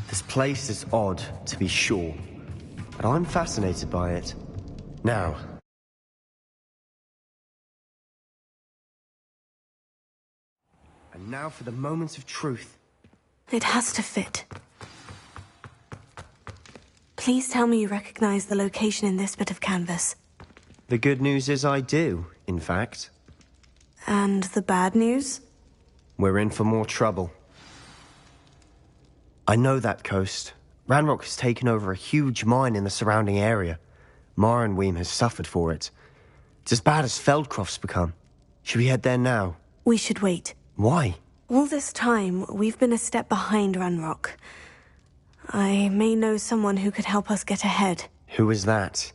This place is odd, to be sure, but I'm fascinated by it. Now. And now for the moment of truth. It has to fit. Please tell me you recognize the location in this bit of canvas. The good news is I do, in fact. And the bad news? We're in for more trouble. I know that coast. Ranrock has taken over a huge mine in the surrounding area. Marrenweem has suffered for it. It's as bad as Feldcroft's become. Should we head there now? We should wait. Why? All this time, we've been a step behind Ranrock. I may know someone who could help us get ahead. Who is that?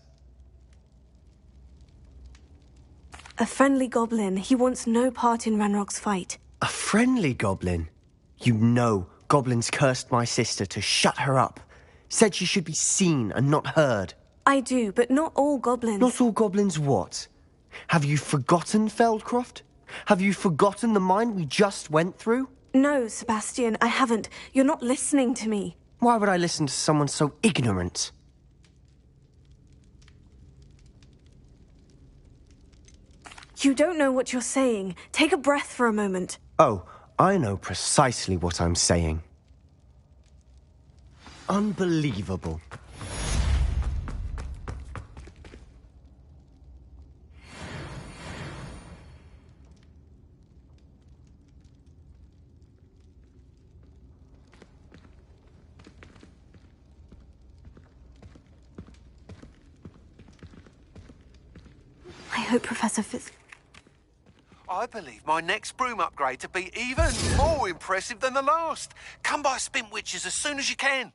A friendly goblin. He wants no part in Ranrock's fight. A friendly goblin? You know goblins cursed my sister to shut her up. Said she should be seen and not heard. I do, but not all goblins. Not all goblins what? Have you forgotten Feldcroft? Have you forgotten the mine we just went through? No, Sebastian, I haven't. You're not listening to me. Why would I listen to someone so ignorant? You don't know what you're saying. Take a breath for a moment. Oh, I know precisely what I'm saying. Unbelievable. I hope Professor Fitz... I believe my next broom upgrade to be even more impressive than the last. Come by Spintwitches as soon as you can.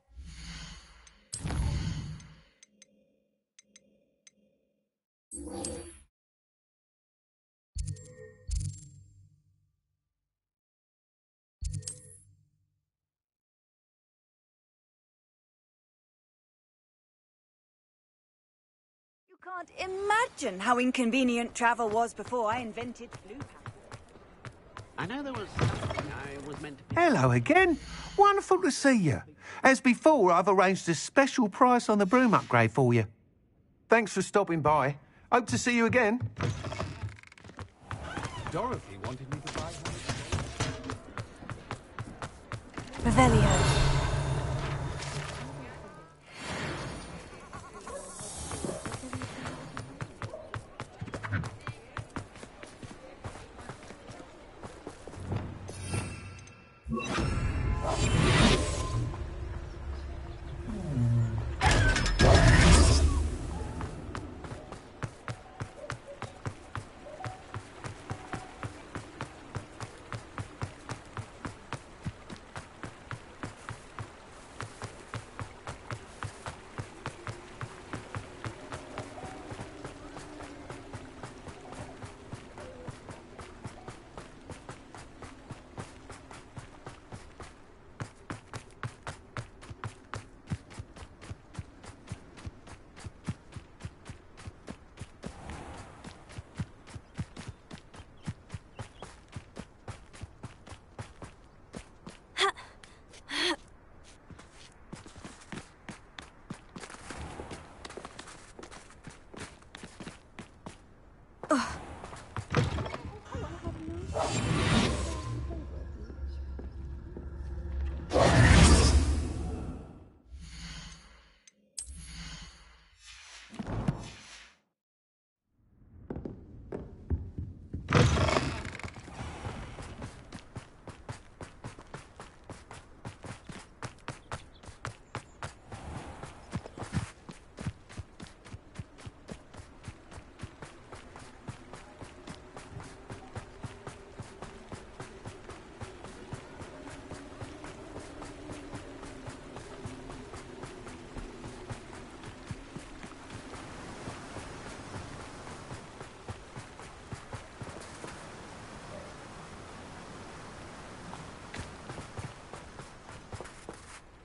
You can't imagine how inconvenient travel was before I invented blue. I know there was something I was meant to be... Hello again. Wonderful to see you. As before, I've arranged a special price on the broom upgrade for you. Thanks for stopping by. Hope to see you again. Dorothy wanted me to buy her. Revelio.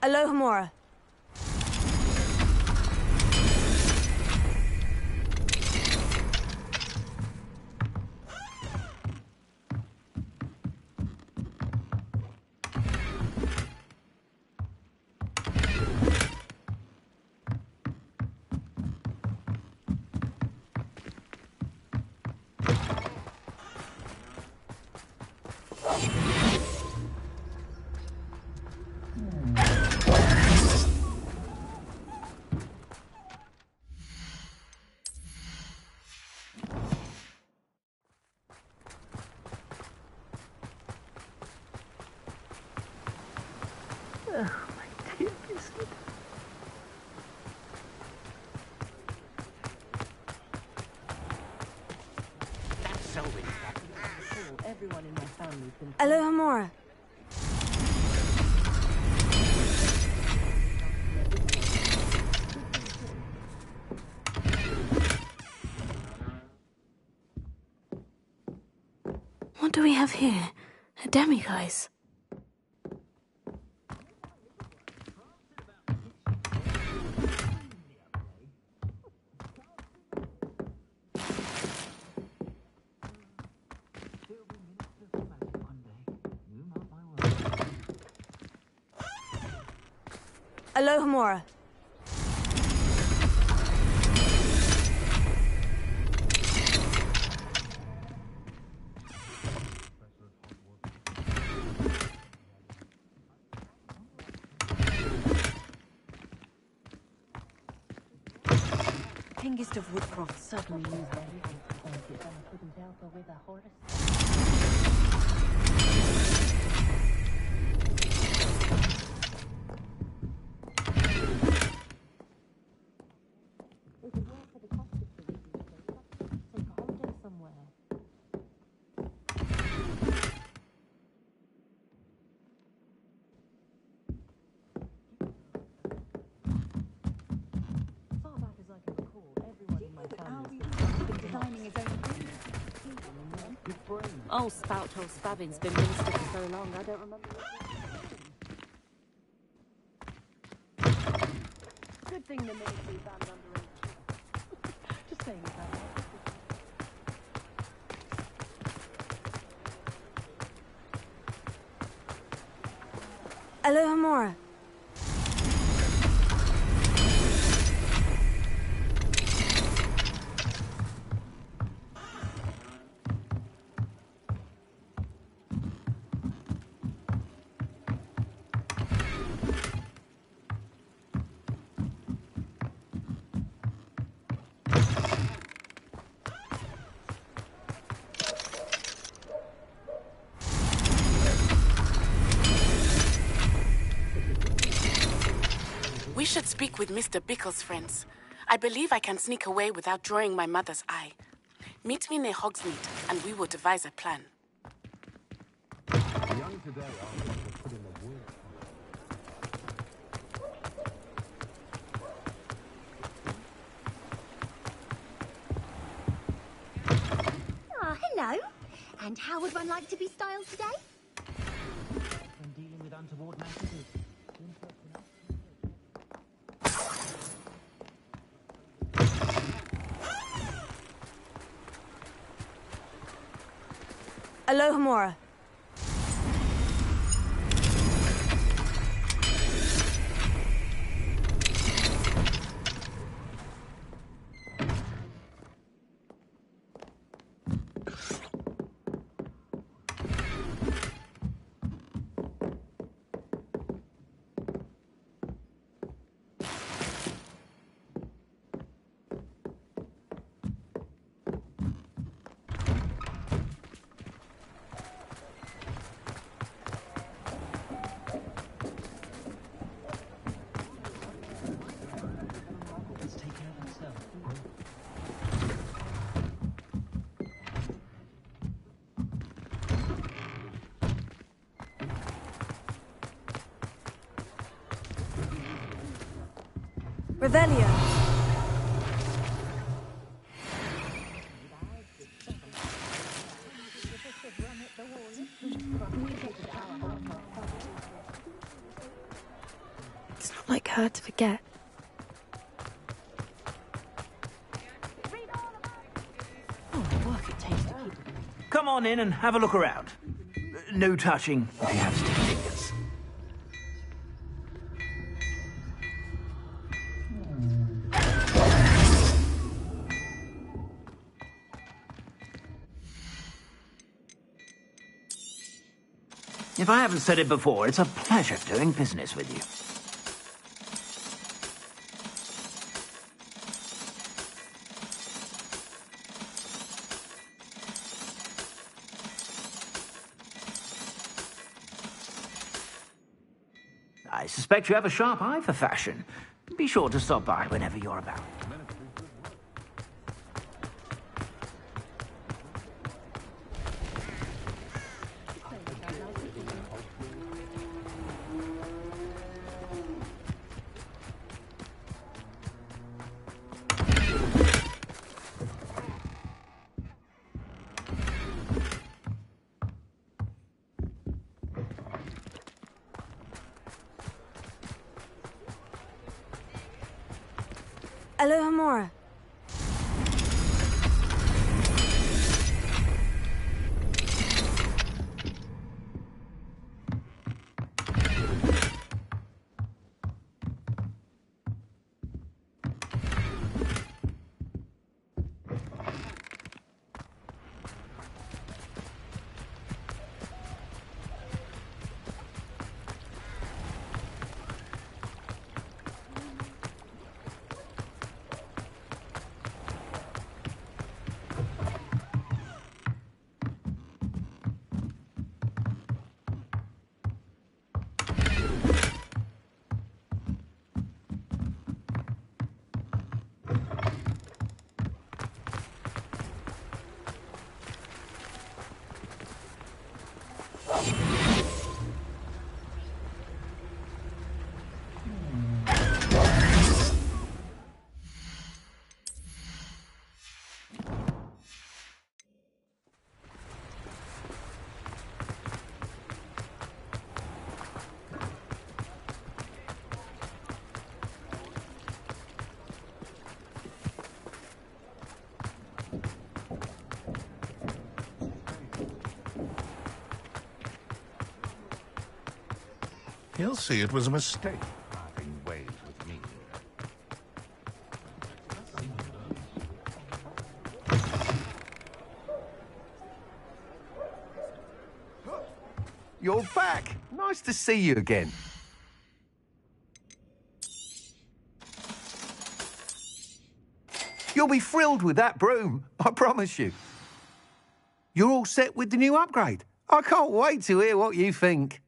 Alohomora. Alohomora. What do we have here? A demiguise. Alohomora. Hengist of Woodcroft certainly used everything to benefit them. Couldn't help her with a horse. Oh, Spout-hole Spavin's been minister for so long, I don't remember. Good thing the military band under Just saying that. Alohomora. We should speak with Mr. Bickle's friends. I believe I can sneak away without drawing my mother's eye. Meet me near Hogsmeade, and we will devise a plan. The young today are going to put in the work. Ah, hello. And how would one like to be styled today? When dealing with untoward matters, Alohomora. Revelio. like her to forget. Come on in and have a look around. No touching if you have sticky fingers. If I haven't said it before, it's a pleasure doing business with you. I suspect you have a sharp eye for fashion. Be sure to stop by whenever you're about. Aloha Mora. He'll see it was a mistake parting ways with me. You're back. Nice to see you again. You'll be thrilled with that broom, I promise you. You're all set with the new upgrade. I can't wait to hear what you think.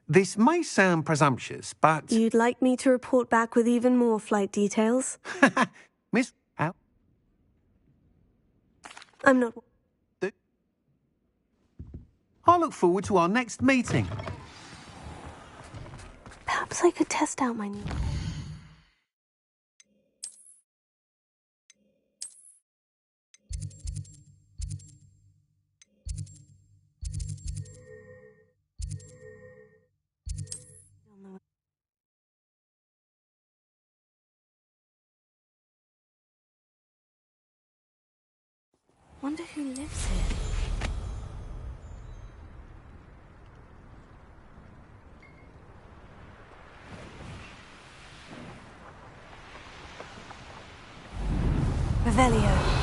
This may sound presumptuous, but... You'd like me to report back with even more flight details? Miss... Al? I'm not... I look forward to our next meeting. Perhaps I could test out my new... Wonder who lives here. Revelio.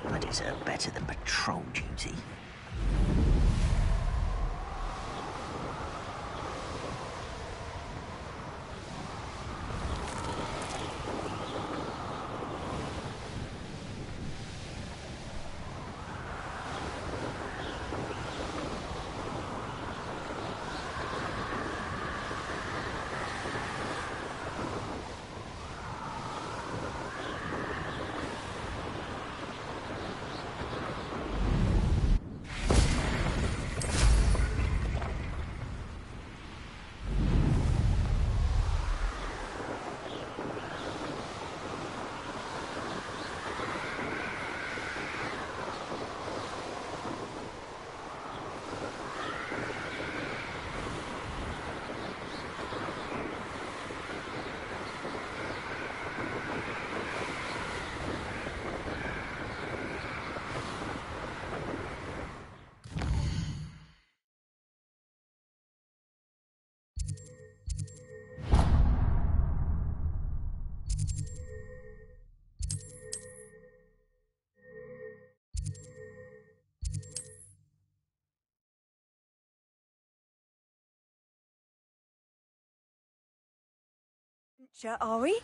I deserve better than patrol duty. adventure, are we?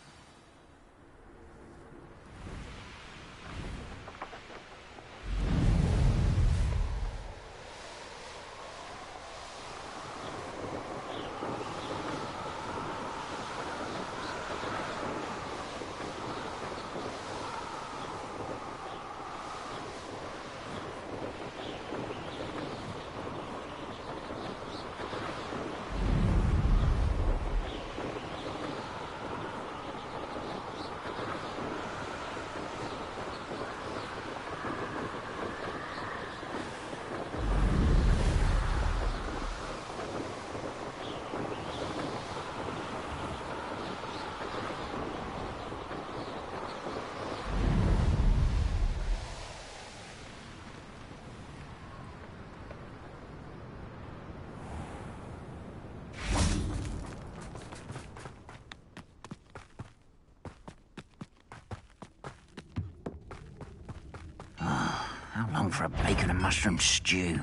How long for a bacon and mushroom stew?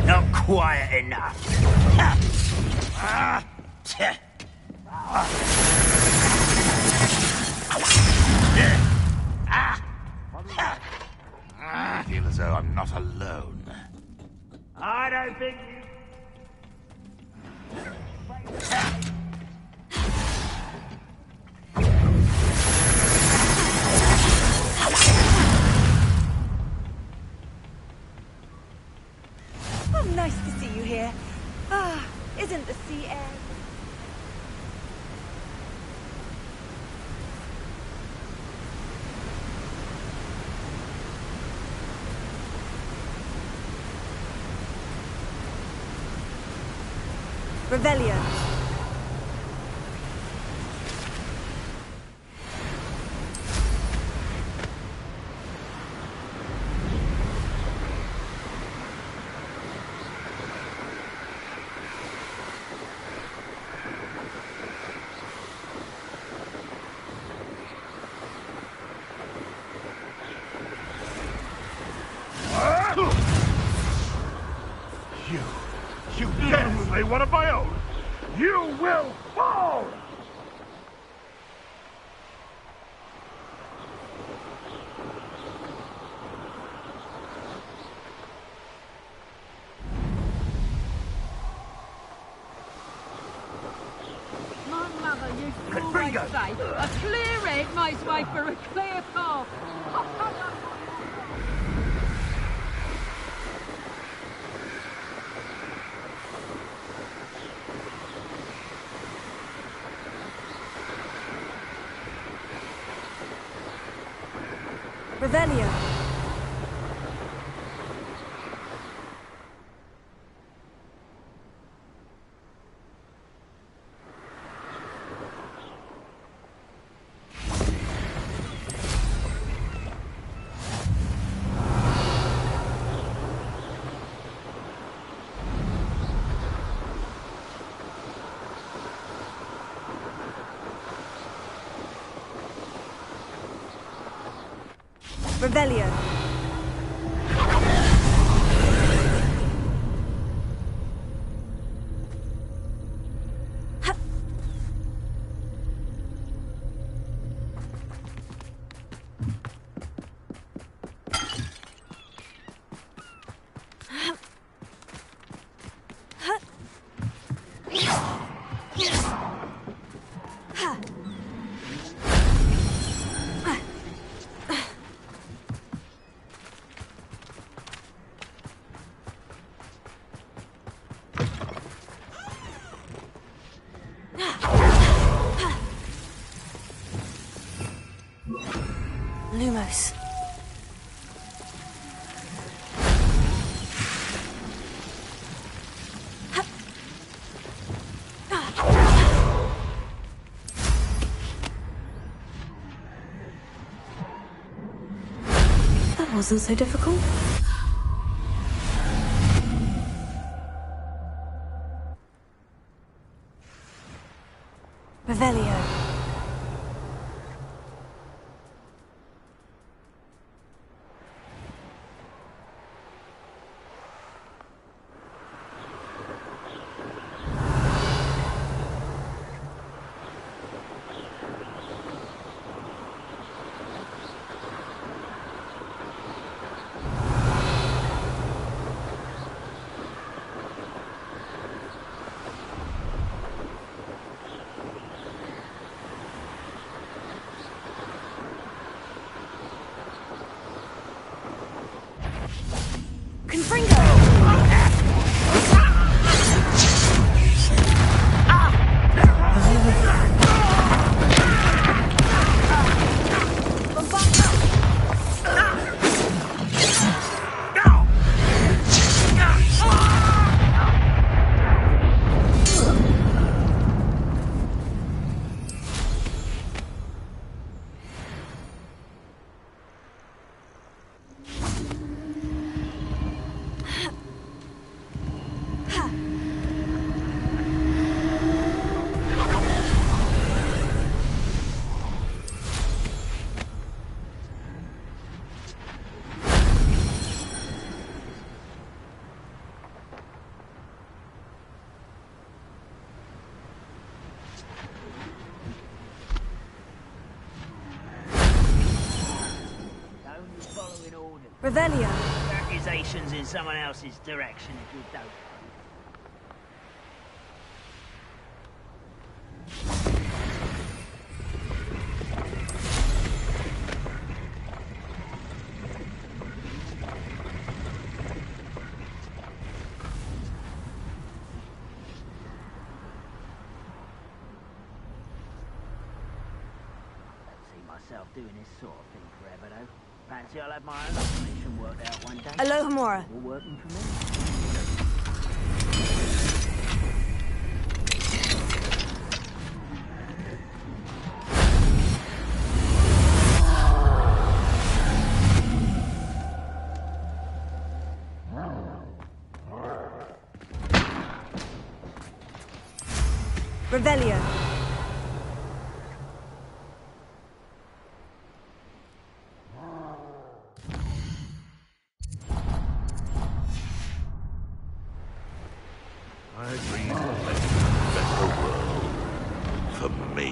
Not quiet enough. I feel as though I'm not alone. I don't think Oh, nice to see you here. Ah, isn't the sea air... Revelio. You dare slay one of my own! You will fall! My mother used to always say, a clear head makes way for a clear path. Revelio. Revelio. Lumos. That wasn't so difficult. Revelio. Revelio. Accusations in someone else's direction if you don't. Myself doing this sort of thing forever, though. Fancy I'll have my own operation worked out one day. Alohomora. All working for me. Revelio. I agree to make a better world for me.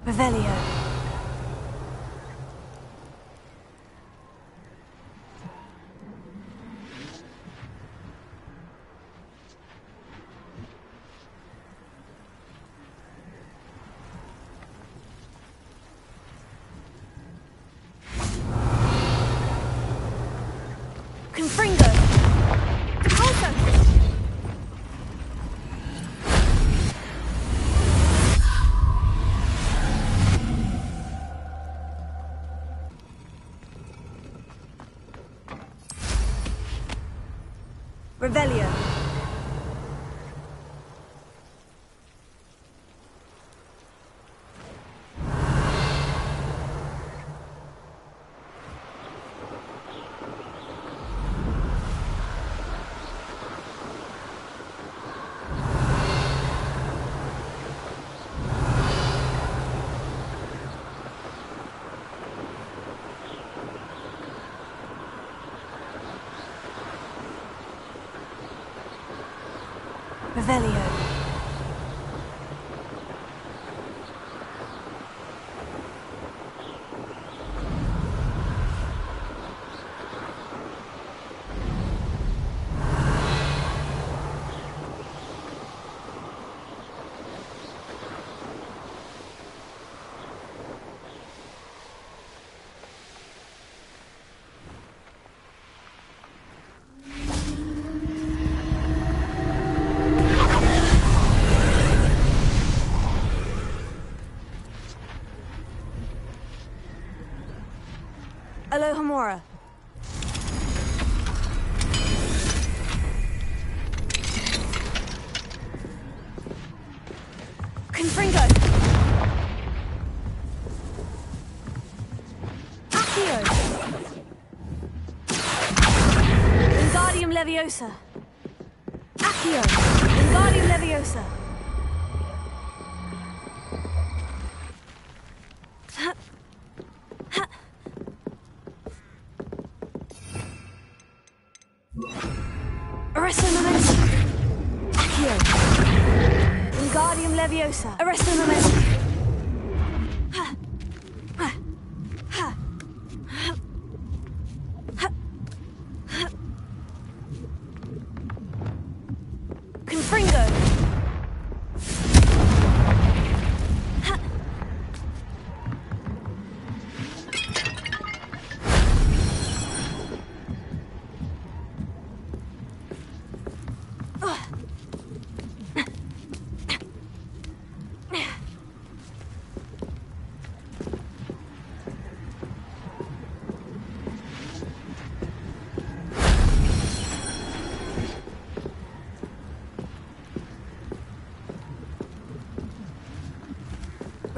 Revelio. Confringo! Repulsor! Revelio. Revelio. Alohomora. Confringo! Accio. Wingardium Leviosa. Accio. Wingardium Leviosa. Arresto Momento. Accio. Wingardium Leviosa. Arresto Momento. Confringo.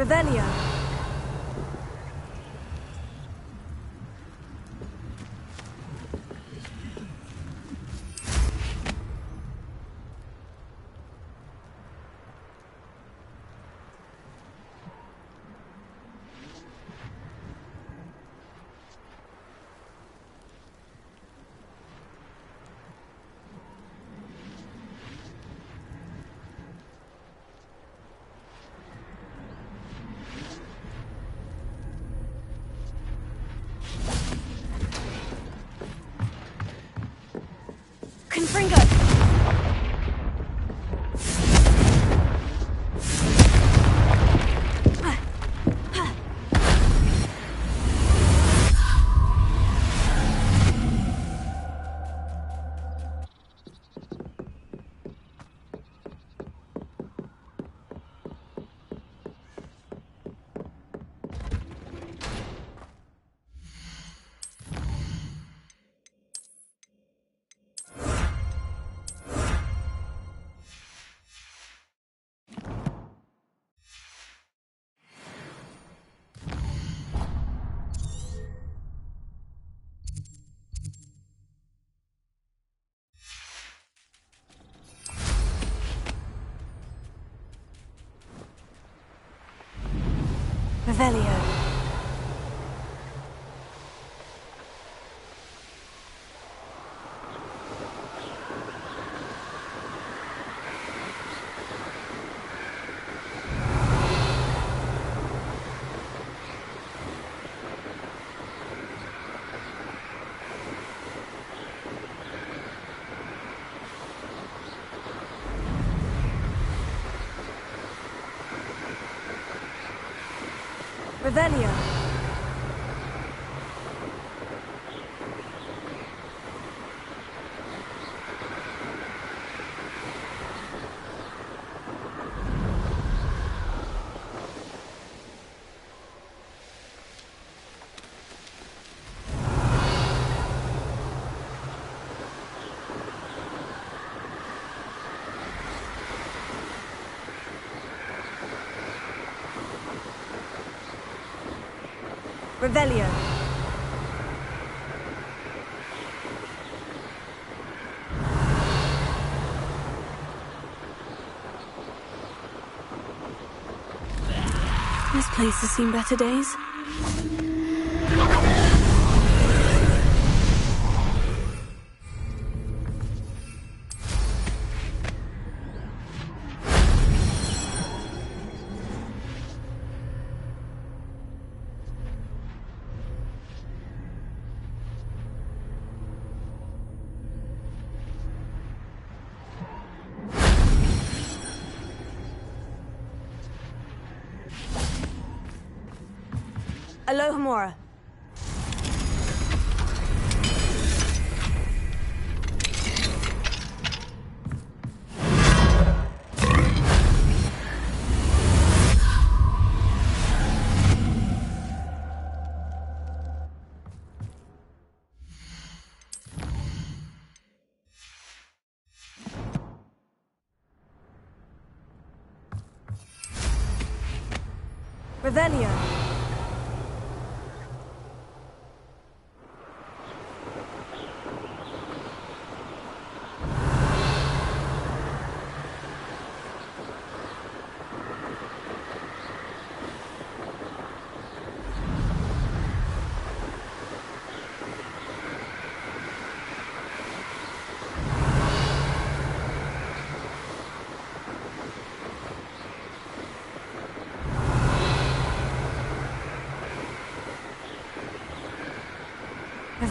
Revelio. Confringo. Revelio. Revelio. Revelio. This place has seen better days. Alohomora. Revelio.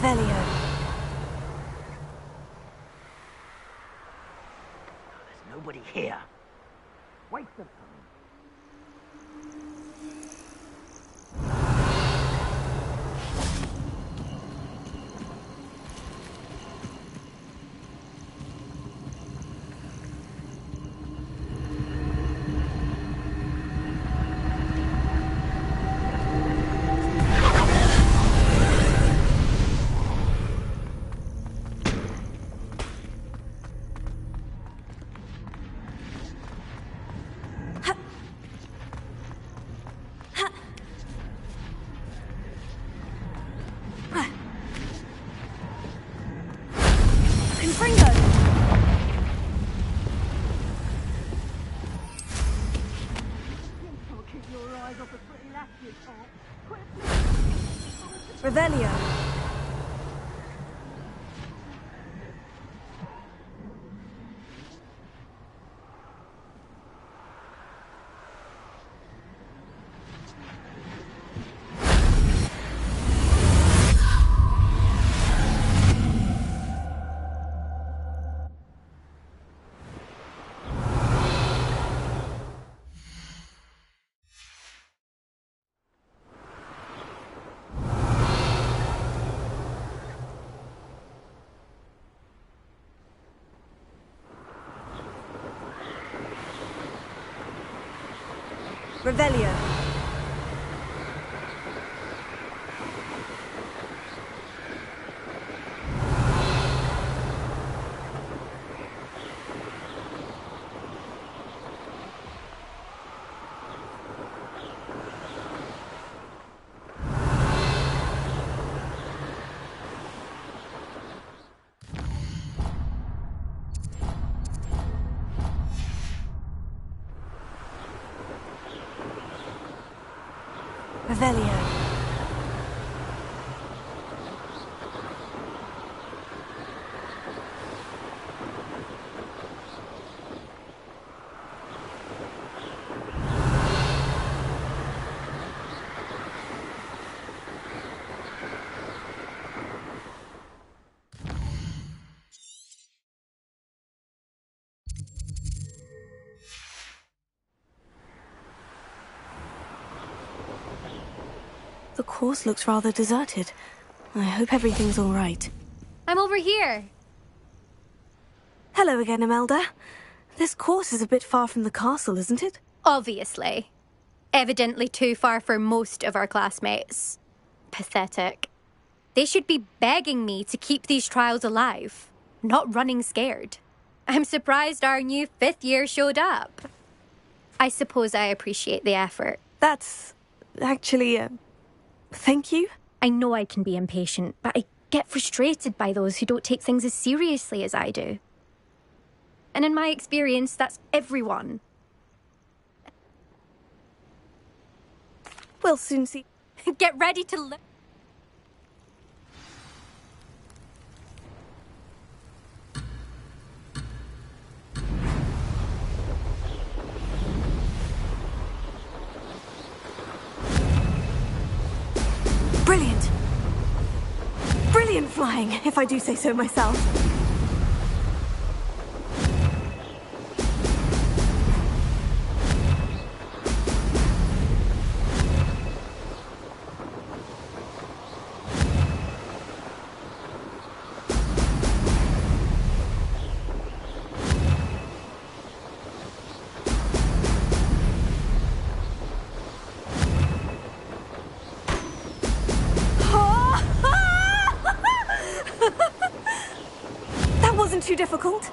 Revelio. There's nobody here. Waste of time. Revelio. Revelio. Revelio. The course looks rather deserted. I hope everything's all right. I'm over here. Hello again, Imelda. This course is a bit far from the castle, isn't it? Obviously. Evidently too far for most of our classmates. Pathetic. They should be begging me to keep these trials alive, not running scared. I'm surprised our new 5th year showed up. I suppose I appreciate the effort. That's actually thank you. I know I can be impatient, but I get frustrated by those who don't take things as seriously as I do. And in my experience, that's everyone. We'll soon see. Get ready to look. Brilliant. Brilliant flying, if I do say so myself. That wasn't too difficult.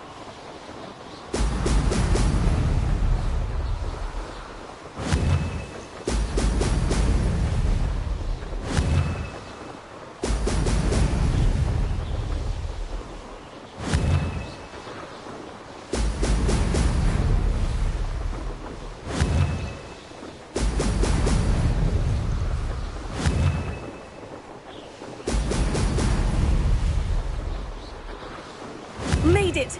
Made it!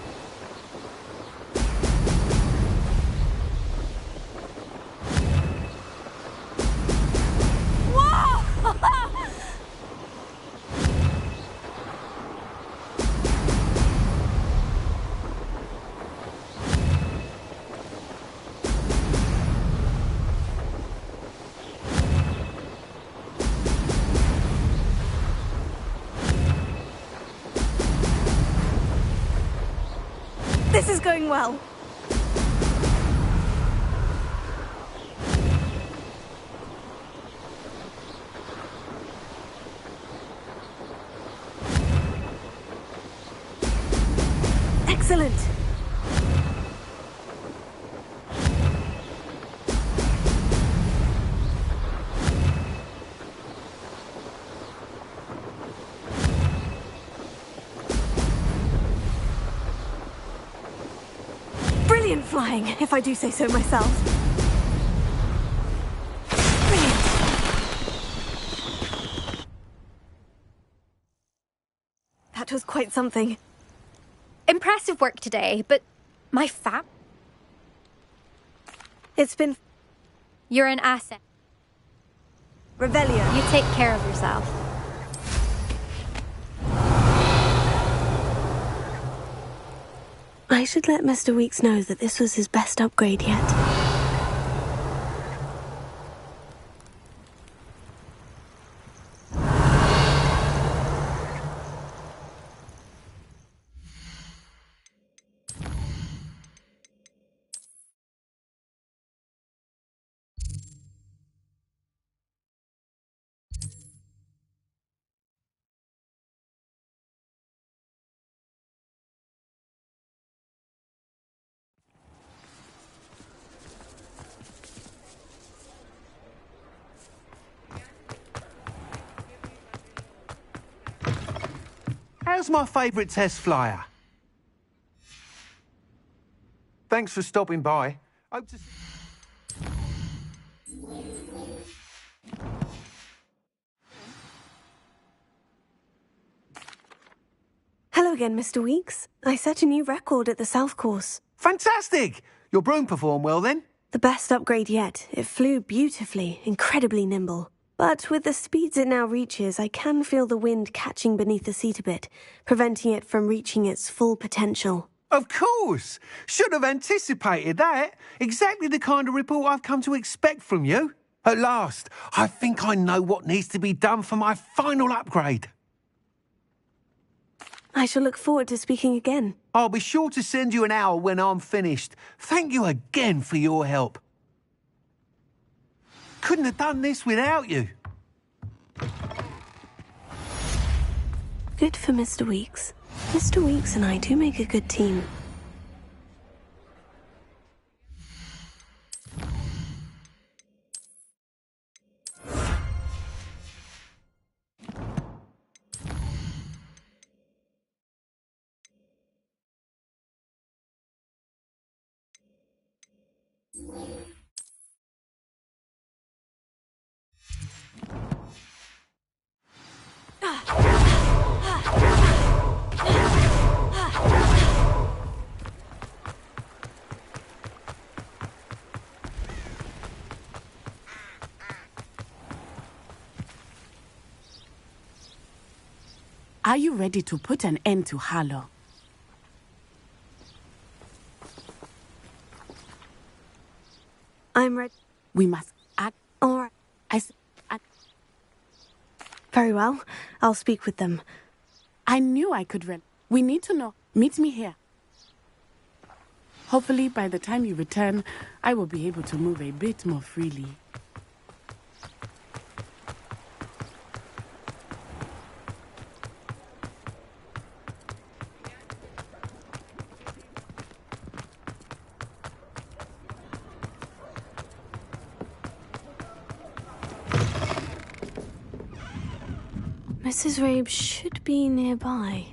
Whoa! This is going well. Excellent. Brilliant flying, if I do say so myself. Brilliant. That was quite something. Impressive work today, but my fam... It's been... You're an asset. Revelio. You take care of yourself. I should let Mr. Weeks know that this was his best upgrade yet. How's my favourite test flyer? Thanks for stopping by. Hope to see... Hello again, Mr. Weeks. I set a new record at the South Course. Fantastic! Your broom performed well then? The best upgrade yet. It flew beautifully, incredibly nimble. But with the speeds it now reaches, I can feel the wind catching beneath the seat a bit, preventing it from reaching its full potential. Of course! Should have anticipated that. Exactly the kind of report I've come to expect from you. At last, I think I know what needs to be done for my final upgrade. I shall look forward to speaking again. I'll be sure to send you an owl when I'm finished. Thank you again for your help. Couldn't have done this without you. Good for Mr. Weeks. Mr. Weeks and I do make a good team. Are you ready to put an end to Harlow? I'm ready. We must act. All right. Very well. I'll speak with them. I knew I could run. We need to know. Meet me here. Hopefully, by the time you return, I will be able to move a bit more freely. Mrs. Rabe should be nearby.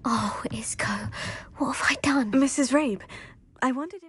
Oh, Isco, what have I done? Mrs. Rabe, I wondered if...